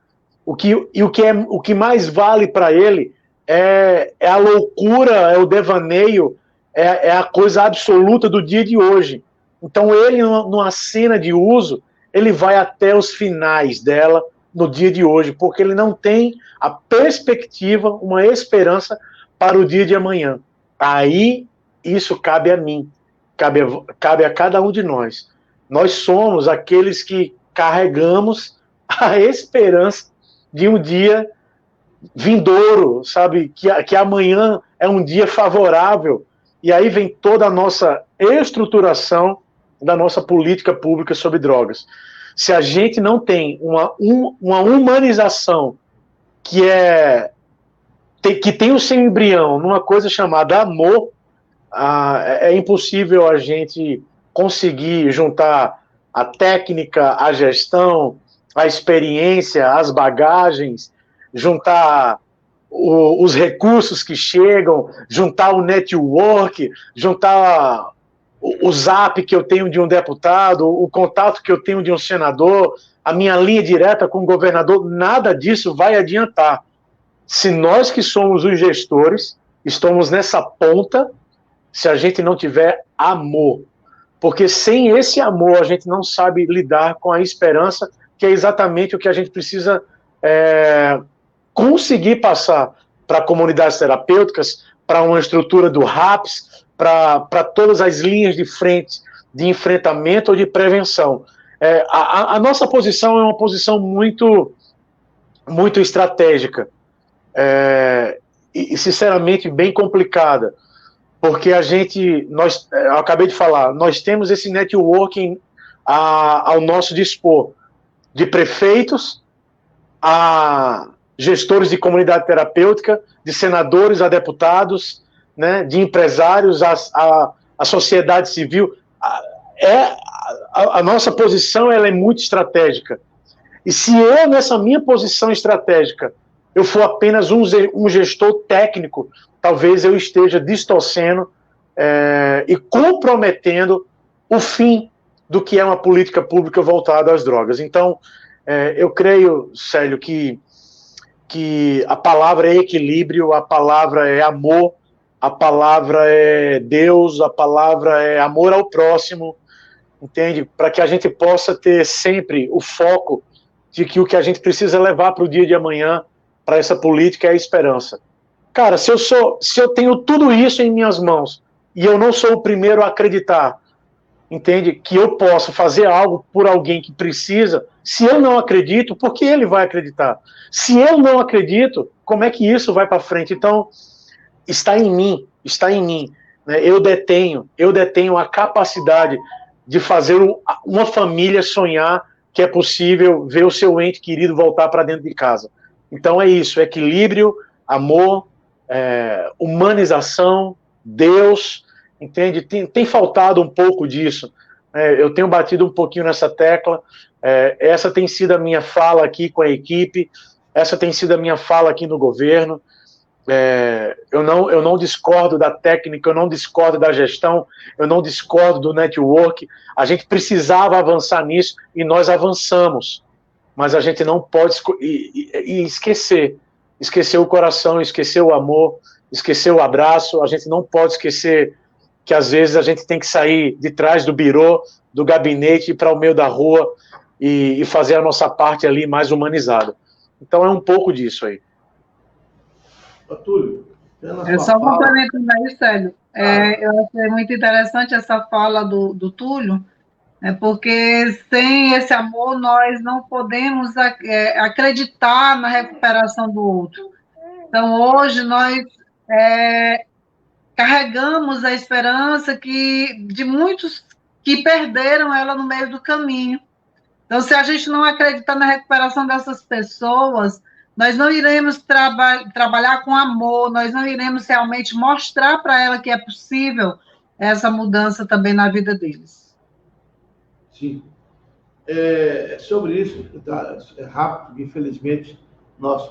O que mais vale para ele é a loucura, é o devaneio, é a coisa absoluta do dia de hoje. Então, ele, numa cena de uso, ele vai até os finais dela no dia de hoje, porque ele não tem a perspectiva, uma esperança para o dia de amanhã. Aí, isso cabe a mim, cabe a cada um de nós. Nós somos aqueles que carregamos a esperança de um dia vindouro, sabe? Que amanhã é um dia favorável. E aí vem toda a nossa estruturação da nossa política pública sobre drogas. Se a gente não tem uma humanização que tem o seu embrião numa coisa chamada amor, é impossível a gente conseguir juntar a técnica, a gestão, a experiência, as bagagens, juntar os recursos que chegam, juntar o network, juntar o zap que eu tenho de um deputado, o contato que eu tenho de um senador, a minha linha direta com o governador, nada disso vai adiantar. Se nós que somos os gestores, estamos nessa ponta, se a gente não tiver amor. Porque sem esse amor, a gente não sabe lidar com a esperança, que é exatamente o que a gente precisa conseguir passar para comunidades terapêuticas, para uma estrutura do RAPS, para todas as linhas de frente de enfrentamento ou de prevenção. A nossa posição é uma posição muito, muito estratégica e, sinceramente, bem complicada, porque eu acabei de falar, nós temos esse networking ao nosso dispor, de prefeitos a gestores de comunidade terapêutica, de senadores a deputados, né, de empresários a sociedade civil. A nossa posição ela é muito estratégica. E se eu, nessa minha posição estratégica, eu for apenas um gestor técnico, talvez eu esteja distorcendo e comprometendo o fim do que é uma política pública voltada às drogas. Então, eu creio, Célio, que a palavra é equilíbrio, a palavra é amor, a palavra é Deus, a palavra é amor ao próximo, entende? Para que a gente possa ter sempre o foco de que o que a gente precisa levar para o dia de amanhã, para essa política, é a esperança. Cara, se eu tenho tudo isso em minhas mãos e eu não sou o primeiro a acreditar entende? Que eu posso fazer algo por alguém que precisa. Se eu não acredito, por que ele vai acreditar? Se eu não acredito, como é que isso vai para frente? Então, está em mim, né? Eu detenho a capacidade de fazer uma família sonhar que é possível ver o seu ente querido voltar para dentro de casa. Então é isso, equilíbrio, amor, humanização, Deus, entende? Tem faltado um pouco disso. Eu tenho batido um pouquinho nessa tecla. Essa tem sido a minha fala aqui com a equipe, essa tem sido a minha fala aqui no governo. Eu não discordo da técnica, eu não discordo da gestão, eu não discordo do network. A gente precisava avançar nisso e nós avançamos, mas a gente não pode esquecer o coração, esquecer o amor, esquecer o abraço. A gente não pode esquecer que às vezes a gente tem que sair de trás do birô, do gabinete, ir para o meio da rua e fazer a nossa parte ali mais humanizada. Então é um pouco disso aí. Túlio, só complementando aí, Célio, eu achei muito interessante essa fala do Túlio, porque sem esse amor nós não podemos acreditar na recuperação do outro. Então, hoje nós carregamos a esperança de muitos que perderam ela no meio do caminho. Então, se a gente não acreditar na recuperação dessas pessoas, nós não iremos trabalhar com amor, nós não iremos realmente mostrar para ela que é possível essa mudança também na vida deles. Sim. Sobre isso, é rápido, infelizmente, nós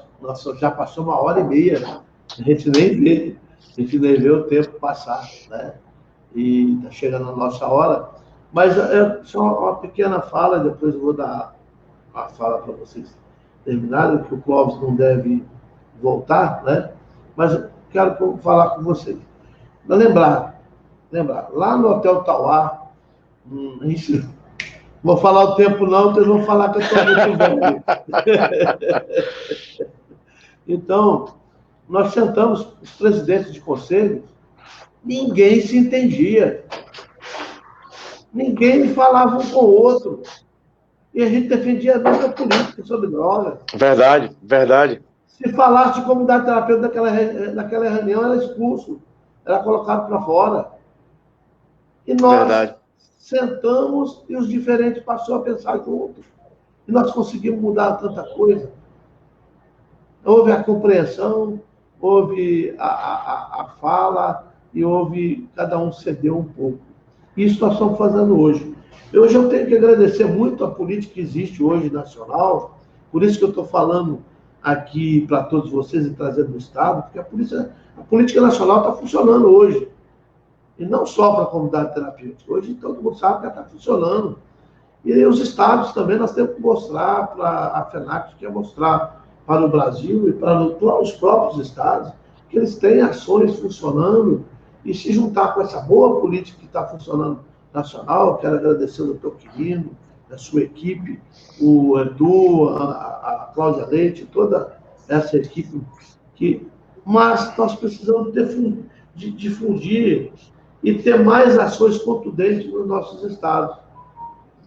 já passou 1h30, a gente nem vê o tempo passar, né? E está chegando a nossa hora, mas só uma pequena fala, depois eu vou dar a fala para vocês terminarem, que o Clóvis não deve voltar, né? Mas eu quero falar com vocês. Lembrar, lá no Hotel Tauá, vou falar o tempo não, porque eles vão falar que eu estou muito velho. Então, nós sentamos, os presidentes de conselho, ninguém se entendia. Ninguém falava um com o outro. E a gente defendia a mesma política sobre droga. Verdade. Se falasse de comunidade terapêutica naquela reunião, era expulso. Era colocado para fora. E nós sentamos e os diferentes passaram a pensar juntos. E nós conseguimos mudar tanta coisa. Houve a compreensão, houve a fala e houve, cada um cedeu um pouco. Isso nós estamos fazendo hoje. Hoje eu tenho que agradecer muito a política que existe hoje nacional, por isso que eu estou falando aqui para todos vocês e trazendo o Estado, porque a política nacional está funcionando hoje. E não só para a comunidade terapêutica. Hoje todo mundo sabe que ela está funcionando. E os estados também nós temos que mostrar, para a FENAC quer mostrar para o Brasil e para os próprios estados, que eles têm ações funcionando e se juntar com essa boa política que está funcionando nacional. Quero agradecer ao doutor Quirino, a sua equipe, o Edu, a Cláudia Leite, toda essa equipe. Mas nós precisamos de difundir e ter mais ações contundentes nos nossos estados.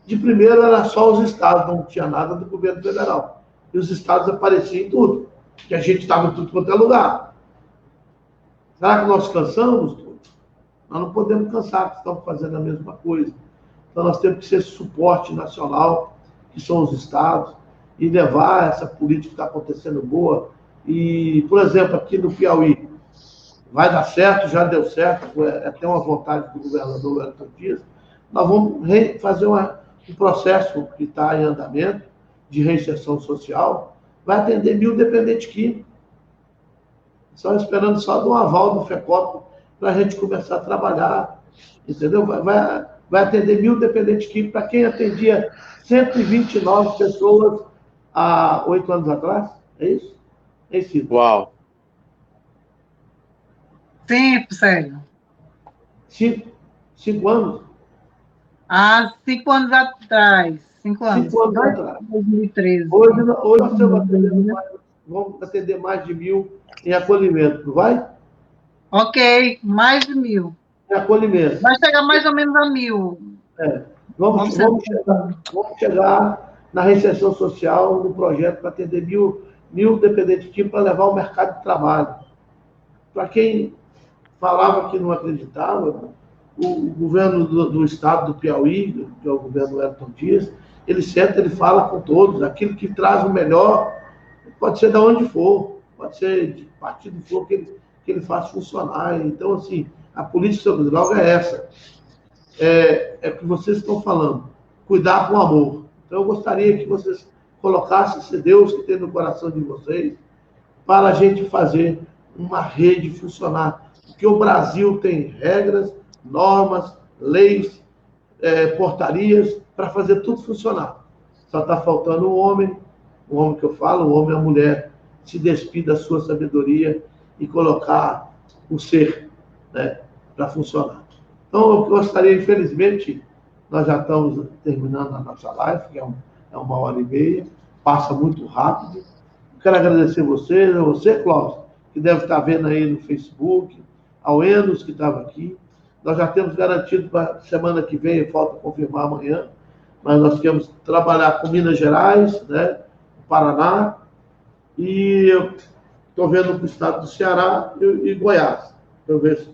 De primeiro era só os estados, não tinha nada do governo federal. E os estados apareciam em tudo, que a gente estava em tudo quanto é lugar. Será que nós cansamos? Nós não podemos cansar, que estamos fazendo a mesma coisa. Então nós temos que ser suporte nacional, que são os estados, e levar essa política que está acontecendo boa. E, por exemplo, aqui no Piauí, vai dar certo, já deu certo, é até uma vontade do governador Wellington Dias. Nós vamos fazer um processo que está em andamento de reinserção social, vai atender 1.000 dependentes químicos. Estão esperando só de um aval do FECOP para a gente começar a trabalhar, entendeu? Vai atender 1.000 dependentes químicos, para quem atendia 129 pessoas há 8 anos atrás, é isso? É isso. Uau! Sim, Sérgio. 5 anos? Há 5 anos atrás. 5 anos. 5 anos atrás. 2013. Hoje nós vamos atender mais de 1.000 em acolhimento, não vai? Ok, mais de 1.000. Em acolhimento. Vai chegar mais ou menos a 1.000. Vamos chegar na reinserção social no projeto para atender mil dependentes de para levar ao mercado de trabalho. Para quem falava que não acreditava, o governo do estado do Piauí, que é o governo Wellington Dias, ele senta, ele fala com todos, aquilo que traz o melhor, pode ser de onde for, pode ser de partido que for, que ele faz funcionar. Então, assim, a política sobre droga é essa. É o que vocês estão falando, cuidar com amor. Então, eu gostaria que vocês colocassem esse Deus que tem no coração de vocês para a gente fazer uma rede funcionar. Porque o Brasil tem regras, normas, leis, portarias para fazer tudo funcionar. Só está faltando o homem que eu falo, o homem e a mulher, se despir da sua sabedoria e colocar o ser, né, para funcionar. Então, eu gostaria, infelizmente, nós já estamos terminando a nossa live, que é 1h30, passa muito rápido. Quero agradecer a você, Cláudio, que deve estar vendo aí no Facebook, ao Enos, que estava aqui. Nós já temos garantido para semana que vem, falta confirmar amanhã, mas nós queremos trabalhar com Minas Gerais, né, Paraná, e estou vendo para o estado do Ceará e Goiás. Para eu ver se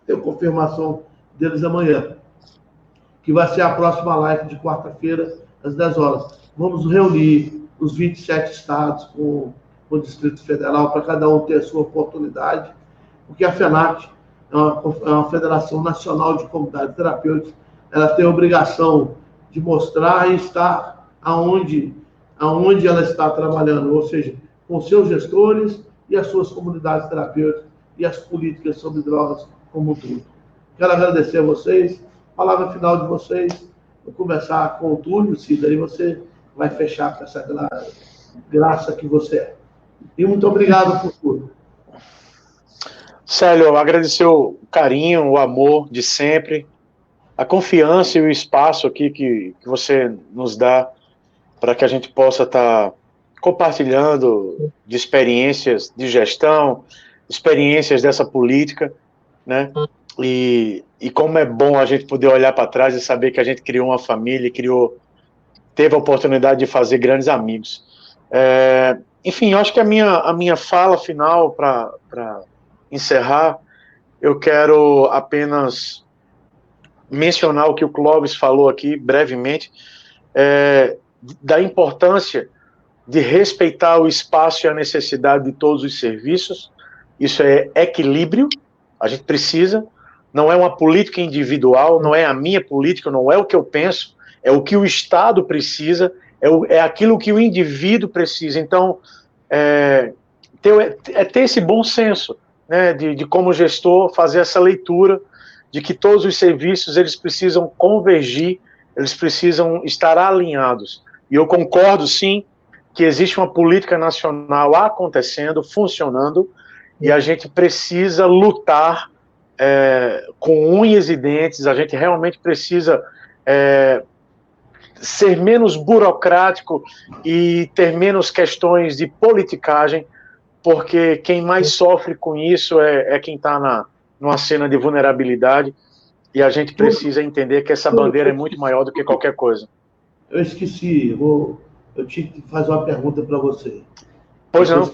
tenho confirmação deles amanhã, que vai ser a próxima live de quarta-feira, às 10 horas. Vamos reunir os 27 estados com o Distrito Federal, para cada um ter a sua oportunidade, porque a FENACT é uma Federação Nacional de Comunidades Terapêuticas, ela tem a obrigação de mostrar e estar aonde ela está trabalhando, ou seja, com seus gestores e as suas comunidades terapêuticas e as políticas sobre drogas como um todo. Quero agradecer a vocês. Palavra final de vocês. Vou começar com o Túlio, Cida, aí você vai fechar com essa graça que você é. E muito obrigado por tudo. Célio, agradecer o carinho, o amor de sempre, a confiança e o espaço aqui que você nos dá para que a gente possa estar compartilhando de experiências de gestão, experiências dessa política, né? E como é bom a gente poder olhar para trás e saber que a gente criou uma família, teve a oportunidade de fazer grandes amigos. Enfim, eu acho que a minha fala final, para encerrar, eu quero apenas mencionar o que o Clóvis falou aqui, brevemente, da importância de respeitar o espaço e a necessidade de todos os serviços. Isso é equilíbrio, a gente precisa, não é uma política individual, não é a minha política, não é o que eu penso, é o que o Estado precisa, é aquilo que o indivíduo precisa. Então, ter esse bom senso, né, de como gestor, fazer essa leitura de que todos os serviços eles precisam convergir, eles precisam estar alinhados. E eu concordo, sim, que existe uma política nacional acontecendo, funcionando, e a gente precisa lutar com unhas e dentes, a gente realmente precisa ser menos burocrático e ter menos questões de politicagem, porque quem mais sofre com isso é quem está numa cena de vulnerabilidade, e a gente precisa entender que essa bandeira é muito maior do que qualquer coisa. Eu esqueci, eu tinha que fazer uma pergunta para você. Pois não.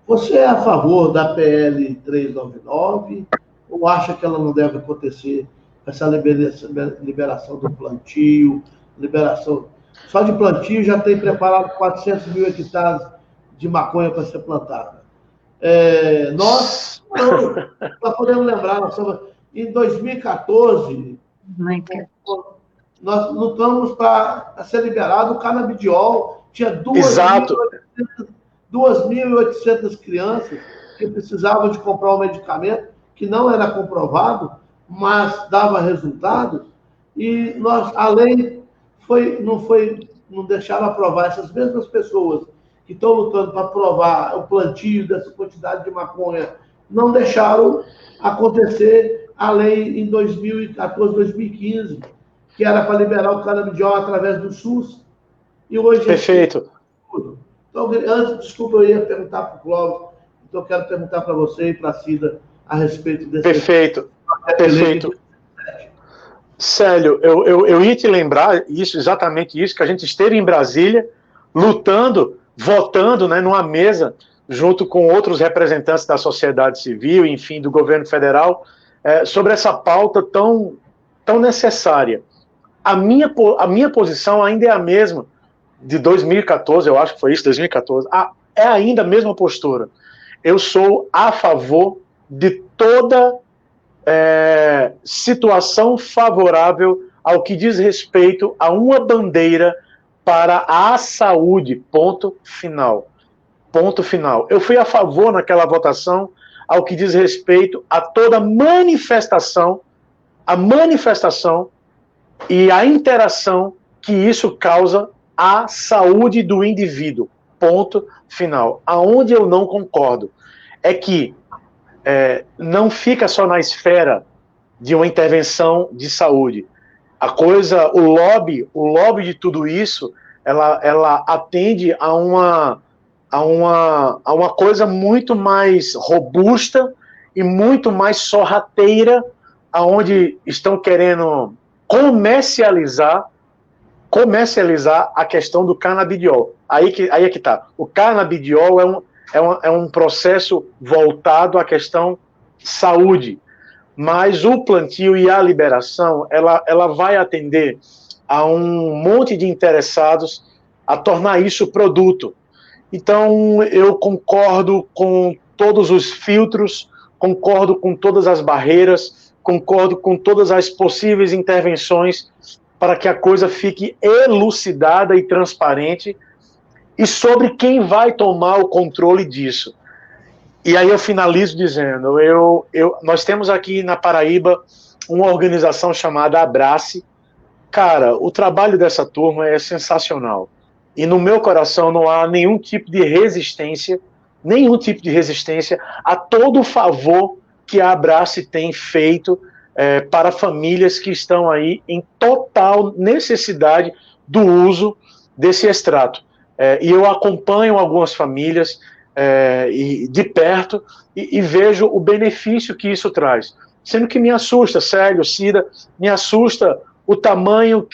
Você é a favor da PL 399 ou acha que ela não deve acontecer, essa liberação do plantio, só de plantio já tem preparado 400 mil hectares de maconha para ser plantada. Nós podemos lembrar, em 2014, nós lutamos para ser liberado o canabidiol, tinha 2.800 crianças que precisavam de comprar um medicamento que não era comprovado, mas dava resultado, e a lei não deixaram aprovar. Essas mesmas pessoas que estão lutando para aprovar o plantio dessa quantidade de maconha não deixaram acontecer a lei em 2014, 2015, que era para liberar o canabidiol através do SUS, e hoje... Perfeito. Então, desculpa, eu ia perguntar para o Clóvis, então eu quero perguntar para você e para a Cida a respeito desse... Perfeito. Célio, eu ia te lembrar isso, exatamente isso, que a gente esteve em Brasília, lutando, votando, né, numa mesa, junto com outros representantes da sociedade civil, enfim, do governo federal, sobre essa pauta tão necessária. A minha posição ainda é a mesma de 2014, eu acho que foi isso, 2014, é ainda a mesma postura. Eu sou a favor de toda situação favorável ao que diz respeito a uma bandeira para a saúde, ponto final. Ponto final. Eu fui a favor naquela votação ao que diz respeito a toda manifestação, e a interação que isso causa à saúde do indivíduo. Ponto final. Aonde eu não concordo é que não fica só na esfera de uma intervenção de saúde. A coisa, o lobby de tudo isso, ela atende a uma coisa muito mais robusta e muito mais sorrateira, aonde estão querendo comercializar a questão do canabidiol. Aí é que tá. O canabidiol é um processo voltado à questão saúde, mas o plantio e a liberação, ela vai atender a um monte de interessados a tornar isso produto. Então, eu concordo com todos os filtros, concordo com todas as barreiras, concordo com todas as possíveis intervenções para que a coisa fique elucidada e transparente, e sobre quem vai tomar o controle disso. E aí eu finalizo dizendo, nós temos aqui na Paraíba uma organização chamada Abrace. Cara, o trabalho dessa turma é sensacional. E no meu coração não há nenhum tipo de resistência a todo o favor que a Abrace tem feito para famílias que estão aí em total necessidade do uso desse extrato. E eu acompanho algumas famílias de perto e vejo o benefício que isso traz. Sendo que me assusta, Célio, Cida, me assusta o tamanho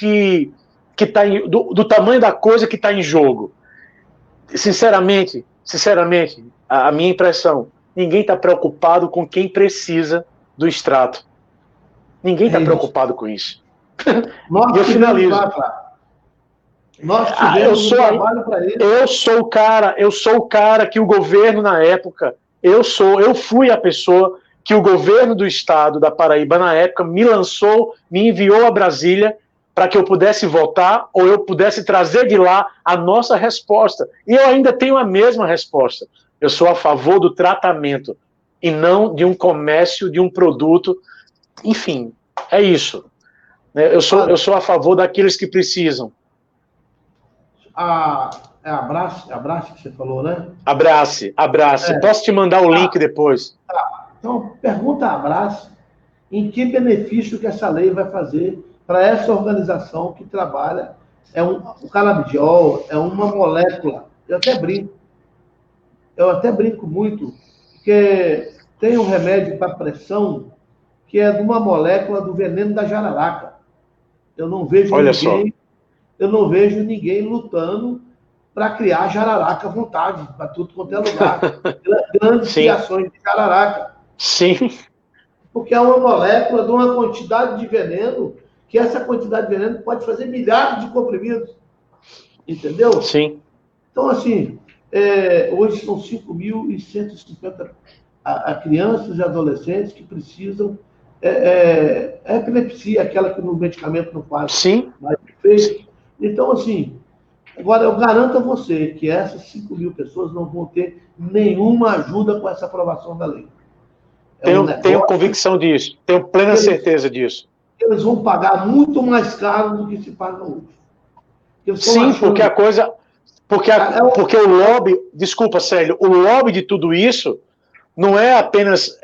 do tamanho da coisa que está em jogo. Sinceramente, a minha impressão, ninguém está preocupado com quem precisa do extrato. Ninguém está preocupado com isso. E eu finalizo. Nós tivemos um trabalho para isso. Eu sou o cara que o governo na época, eu fui a pessoa que o governo do estado da Paraíba na época me enviou a Brasília para que eu pudesse votar ou eu pudesse trazer de lá a nossa resposta. E eu ainda tenho a mesma resposta. Eu sou a favor do tratamento e não de um comércio, de um produto. Enfim, é isso. Eu sou a favor daqueles que precisam. Abrace que você falou, né? Abrace. Posso te mandar o link depois? Então, pergunta a Abrace em que benefício que essa lei vai fazer para essa organização que trabalha. O canabidiol é uma molécula. Eu até brinco muito, porque tem um remédio para pressão que é de uma molécula do veneno da jararaca. Eu não vejo ninguém lutando para criar jararaca à vontade, para tudo quanto é lugar. Grandes criações de jararaca. Sim. Porque é uma molécula de uma quantidade de veneno, que essa quantidade de veneno pode fazer milhares de comprimidos. Entendeu? Sim. Então, assim, hoje são 5.150 crianças e adolescentes que precisam. Epilepsia, aquela que no medicamento não faz. Sim. Mais efeito. Então, assim, agora eu garanto a você que essas 5.000 pessoas não vão ter nenhuma ajuda com essa aprovação da lei. Tenho convicção disso, tenho plena certeza disso. Eles vão pagar muito mais caro do que se paga hoje. Sim, porque a coisa... Porque o lobby... Desculpa, Célio, o lobby de tudo isso não é apenas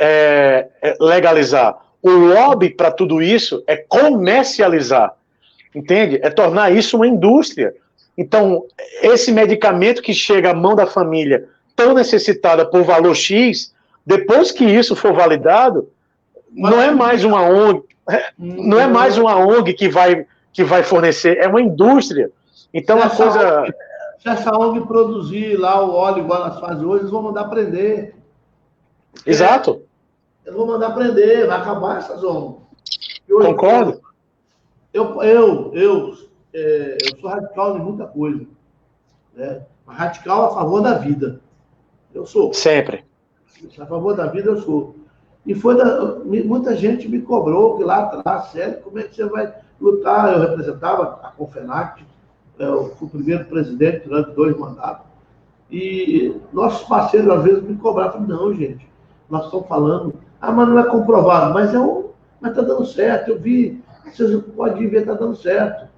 legalizar. O lobby para tudo isso é comercializar. Entende? É tornar isso uma indústria. Então, esse medicamento que chega à mão da família tão necessitada por valor X, depois que isso for validado, não é mais uma ONG, não é mais uma ONG que vai fornecer, é uma indústria. Então, a coisa... Se essa ONG produzir lá o óleo igual elas fazem hoje, eles vão mandar prender. Exato. Eles vão mandar prender, vai acabar essas ONGs. Concordo. Eu sou radical em muita coisa, né? Mas radical a favor da vida. Eu sou. Sempre. A favor da vida eu sou. E muita gente me cobrou que lá atrás, sério, como é que você vai lutar? Eu representava a Confenac, eu fui o primeiro presidente durante 2 mandatos. E nossos parceiros, às vezes, me cobravam. Não, gente, nós estamos falando, mas não é comprovado, mas está dando certo, eu vi, vocês podem ver, está dando certo.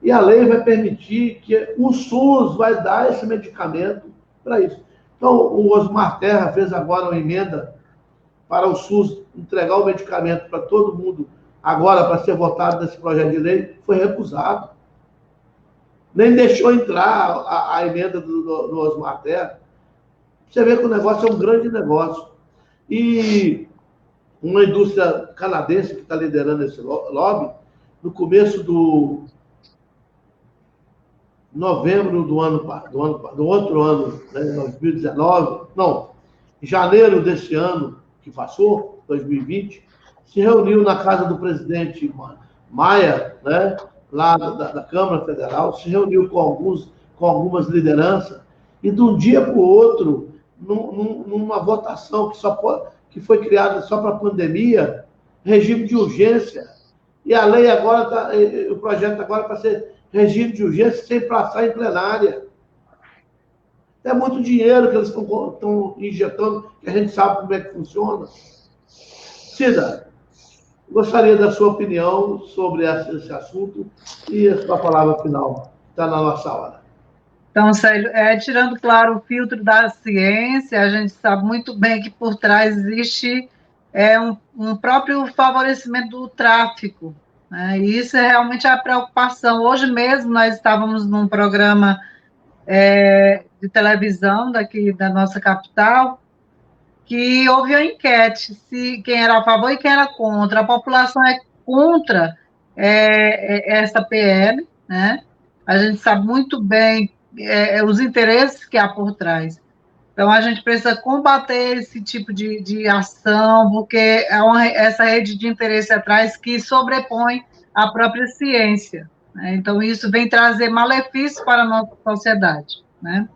E a lei vai permitir que o SUS vai dar esse medicamento para isso. Então, o Osmar Terra fez agora uma emenda para o SUS entregar o medicamento para todo mundo, agora para ser votado nesse projeto de lei, foi recusado. Nem deixou entrar a emenda do Osmar Terra. Você vê que o negócio é um grande negócio. E uma indústria canadense que está liderando esse lobby, no começo do novembro do outro ano, né, 2019, não, em janeiro desse ano que passou, 2020, se reuniu na casa do presidente Maia, né, lá da Câmara Federal, se reuniu com algumas lideranças, e de um dia para o outro, numa votação que foi criada só para a pandemia, regime de urgência, e a lei agora o projeto agora para ser regime de urgência sem passar em plenária. É muito dinheiro que eles estão injetando, que a gente sabe como é que funciona. Cida, gostaria da sua opinião sobre esse assunto e a sua palavra final. Está na nossa hora. Então, Célio, tirando, claro, o filtro da ciência, a gente sabe muito bem que por trás existe um próprio favorecimento do tráfico, né? E isso é realmente a preocupação. Hoje mesmo nós estávamos num programa de televisão daqui da nossa capital, que houve uma enquete, se quem era a favor e quem era contra. A população é contra essa PL, né? A gente sabe muito bem os interesses que há por trás. Então, a gente precisa combater esse tipo de ação, porque essa rede de interesse atrás que sobrepõe a própria ciência, né? Então, isso vem trazer malefícios para a nossa sociedade, né?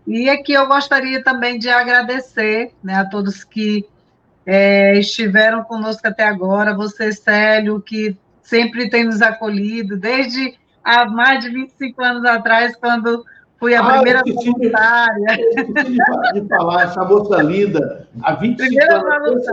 E aqui eu gostaria também de agradecer, né, a todos que estiveram conosco até agora, você, Célio, que sempre tem nos acolhido, desde há mais de 25 anos atrás, quando fui a primeira voluntária. Eu esqueci de falar, essa moça linda, há 25 anos.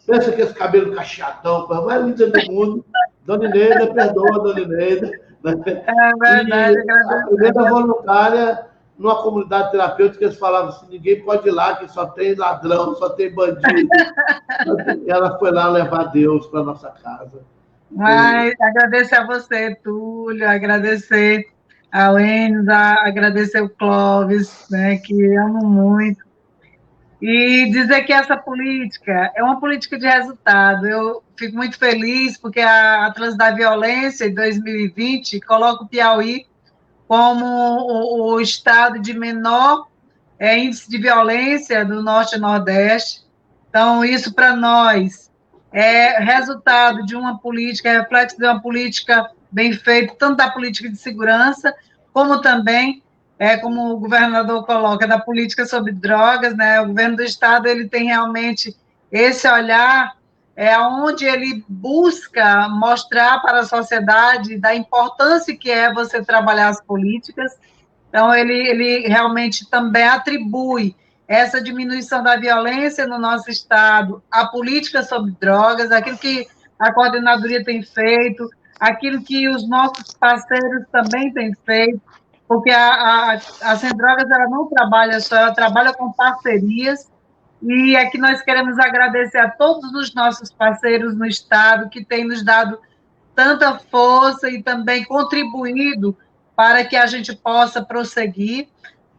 Pensa que esse cabelo cacheadão, a mais linda do mundo. Dona Ineida, perdoa, Dona Ineida. É verdade, a primeira voluntária numa comunidade terapêutica, eles falavam assim, ninguém pode ir lá, que só tem ladrão, só tem bandido. Ela foi lá levar Deus para nossa casa. Mas agradecer a você, Túlio, agradecer ao Enes, agradecer o Clóvis, né, que amo muito, e dizer que essa política é uma política de resultado. Eu fico muito feliz porque a Atlas da Violência, em 2020, coloca o Piauí como o estado de menor índice de violência do Norte e Nordeste. Então, isso para nós é resultado de uma política, é reflexo de uma política bem feita, tanto da política de segurança, como também, como o governador coloca, da política sobre drogas, né? O governo do Estado ele tem realmente esse olhar, onde ele busca mostrar para a sociedade da importância que é você trabalhar as políticas. Então, ele realmente também atribui essa diminuição da violência no nosso Estado à política sobre drogas, aquilo que a coordenadoria tem feito, aquilo que os nossos parceiros também têm feito, porque a Sem Drogas ela não trabalha só, ela trabalha com parcerias, e aqui nós queremos agradecer a todos os nossos parceiros no Estado que têm nos dado tanta força e também contribuído para que a gente possa prosseguir,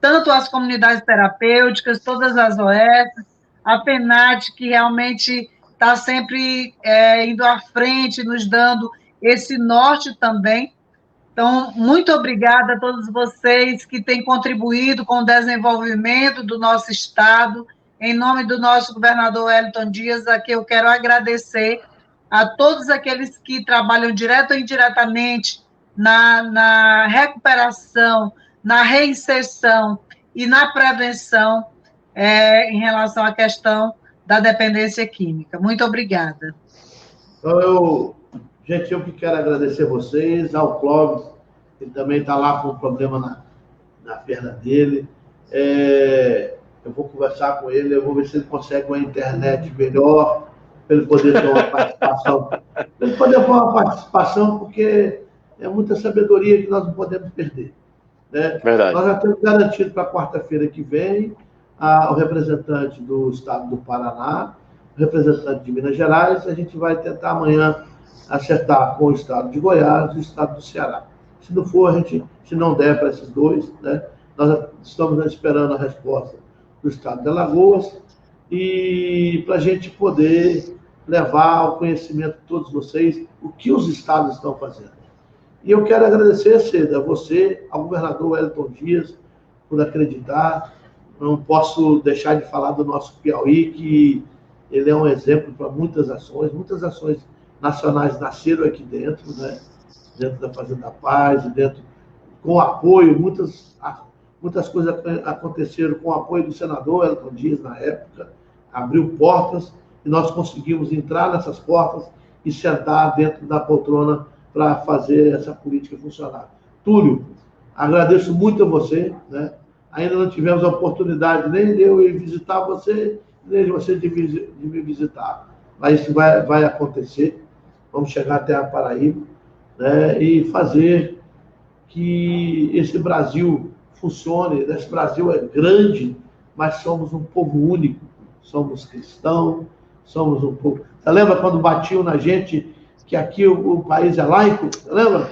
tanto as comunidades terapêuticas, todas as OS, a PENAT, que realmente está sempre indo à frente, nos dando esse norte também. Então, muito obrigada a todos vocês que têm contribuído com o desenvolvimento do nosso Estado. Em nome do nosso governador Wellington Dias, aqui eu quero agradecer a todos aqueles que trabalham direto ou indiretamente na recuperação, na reinserção e na prevenção em relação à questão da dependência química. Muito obrigada. Então, eu que quero agradecer vocês, ao Clóvis, que também está lá com um problema na perna dele. Eu vou conversar com ele, eu vou ver se ele consegue uma internet melhor, para ele poder ter uma participação. Para ele poder ter uma participação, porque é muita sabedoria que nós não podemos perder. Né? Verdade. Nós já temos garantido para quarta-feira que vem o representante do Estado do Paraná, o representante de Minas Gerais, a gente vai tentar amanhã acertar com o Estado de Goiás e o Estado do Ceará. Se não for, se não der para esses dois, né, nós estamos esperando a resposta do Estado de Alagoas e para a gente poder levar ao conhecimento de todos vocês o que os estados estão fazendo. E eu quero agradecer, Seda, a você, ao governador Wellington Dias, por acreditar. Não posso deixar de falar do nosso Piauí, que ele é um exemplo para muitas ações nacionais nasceram aqui dentro, né? Dentro da Fazenda Paz, com apoio, muitas coisas aconteceram com o apoio do senador Wellington Dias na época, abriu portas e nós conseguimos entrar nessas portas e sentar dentro da poltrona para fazer essa política funcionar. Túlio, agradeço muito a você, né? Ainda não tivemos a oportunidade nem de eu ir visitar você, nem de você de me visitar. Mas isso vai acontecer. Vamos chegar até a Paraíba, né? E fazer que esse Brasil funcione. Esse Brasil é grande, mas somos um povo único. Somos cristãos, somos um povo... Você lembra quando batiam na gente que aqui o país é laico? Você lembra?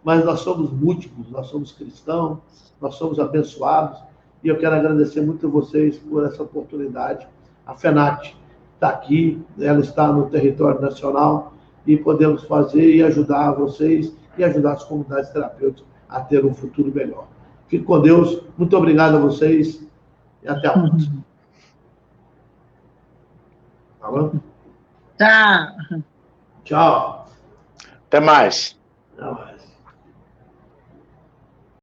Mas nós somos múltiplos, nós somos cristãos, nós somos abençoados, e eu quero agradecer muito a vocês por essa oportunidade. A FENACT está aqui, ela está no território nacional, e podemos fazer e ajudar vocês e ajudar as comunidades terapêuticas a ter um futuro melhor. Fique com Deus, muito obrigado a vocês, e até a próxima. Tá bom? Tchau. Tchau. Até mais. Até mais.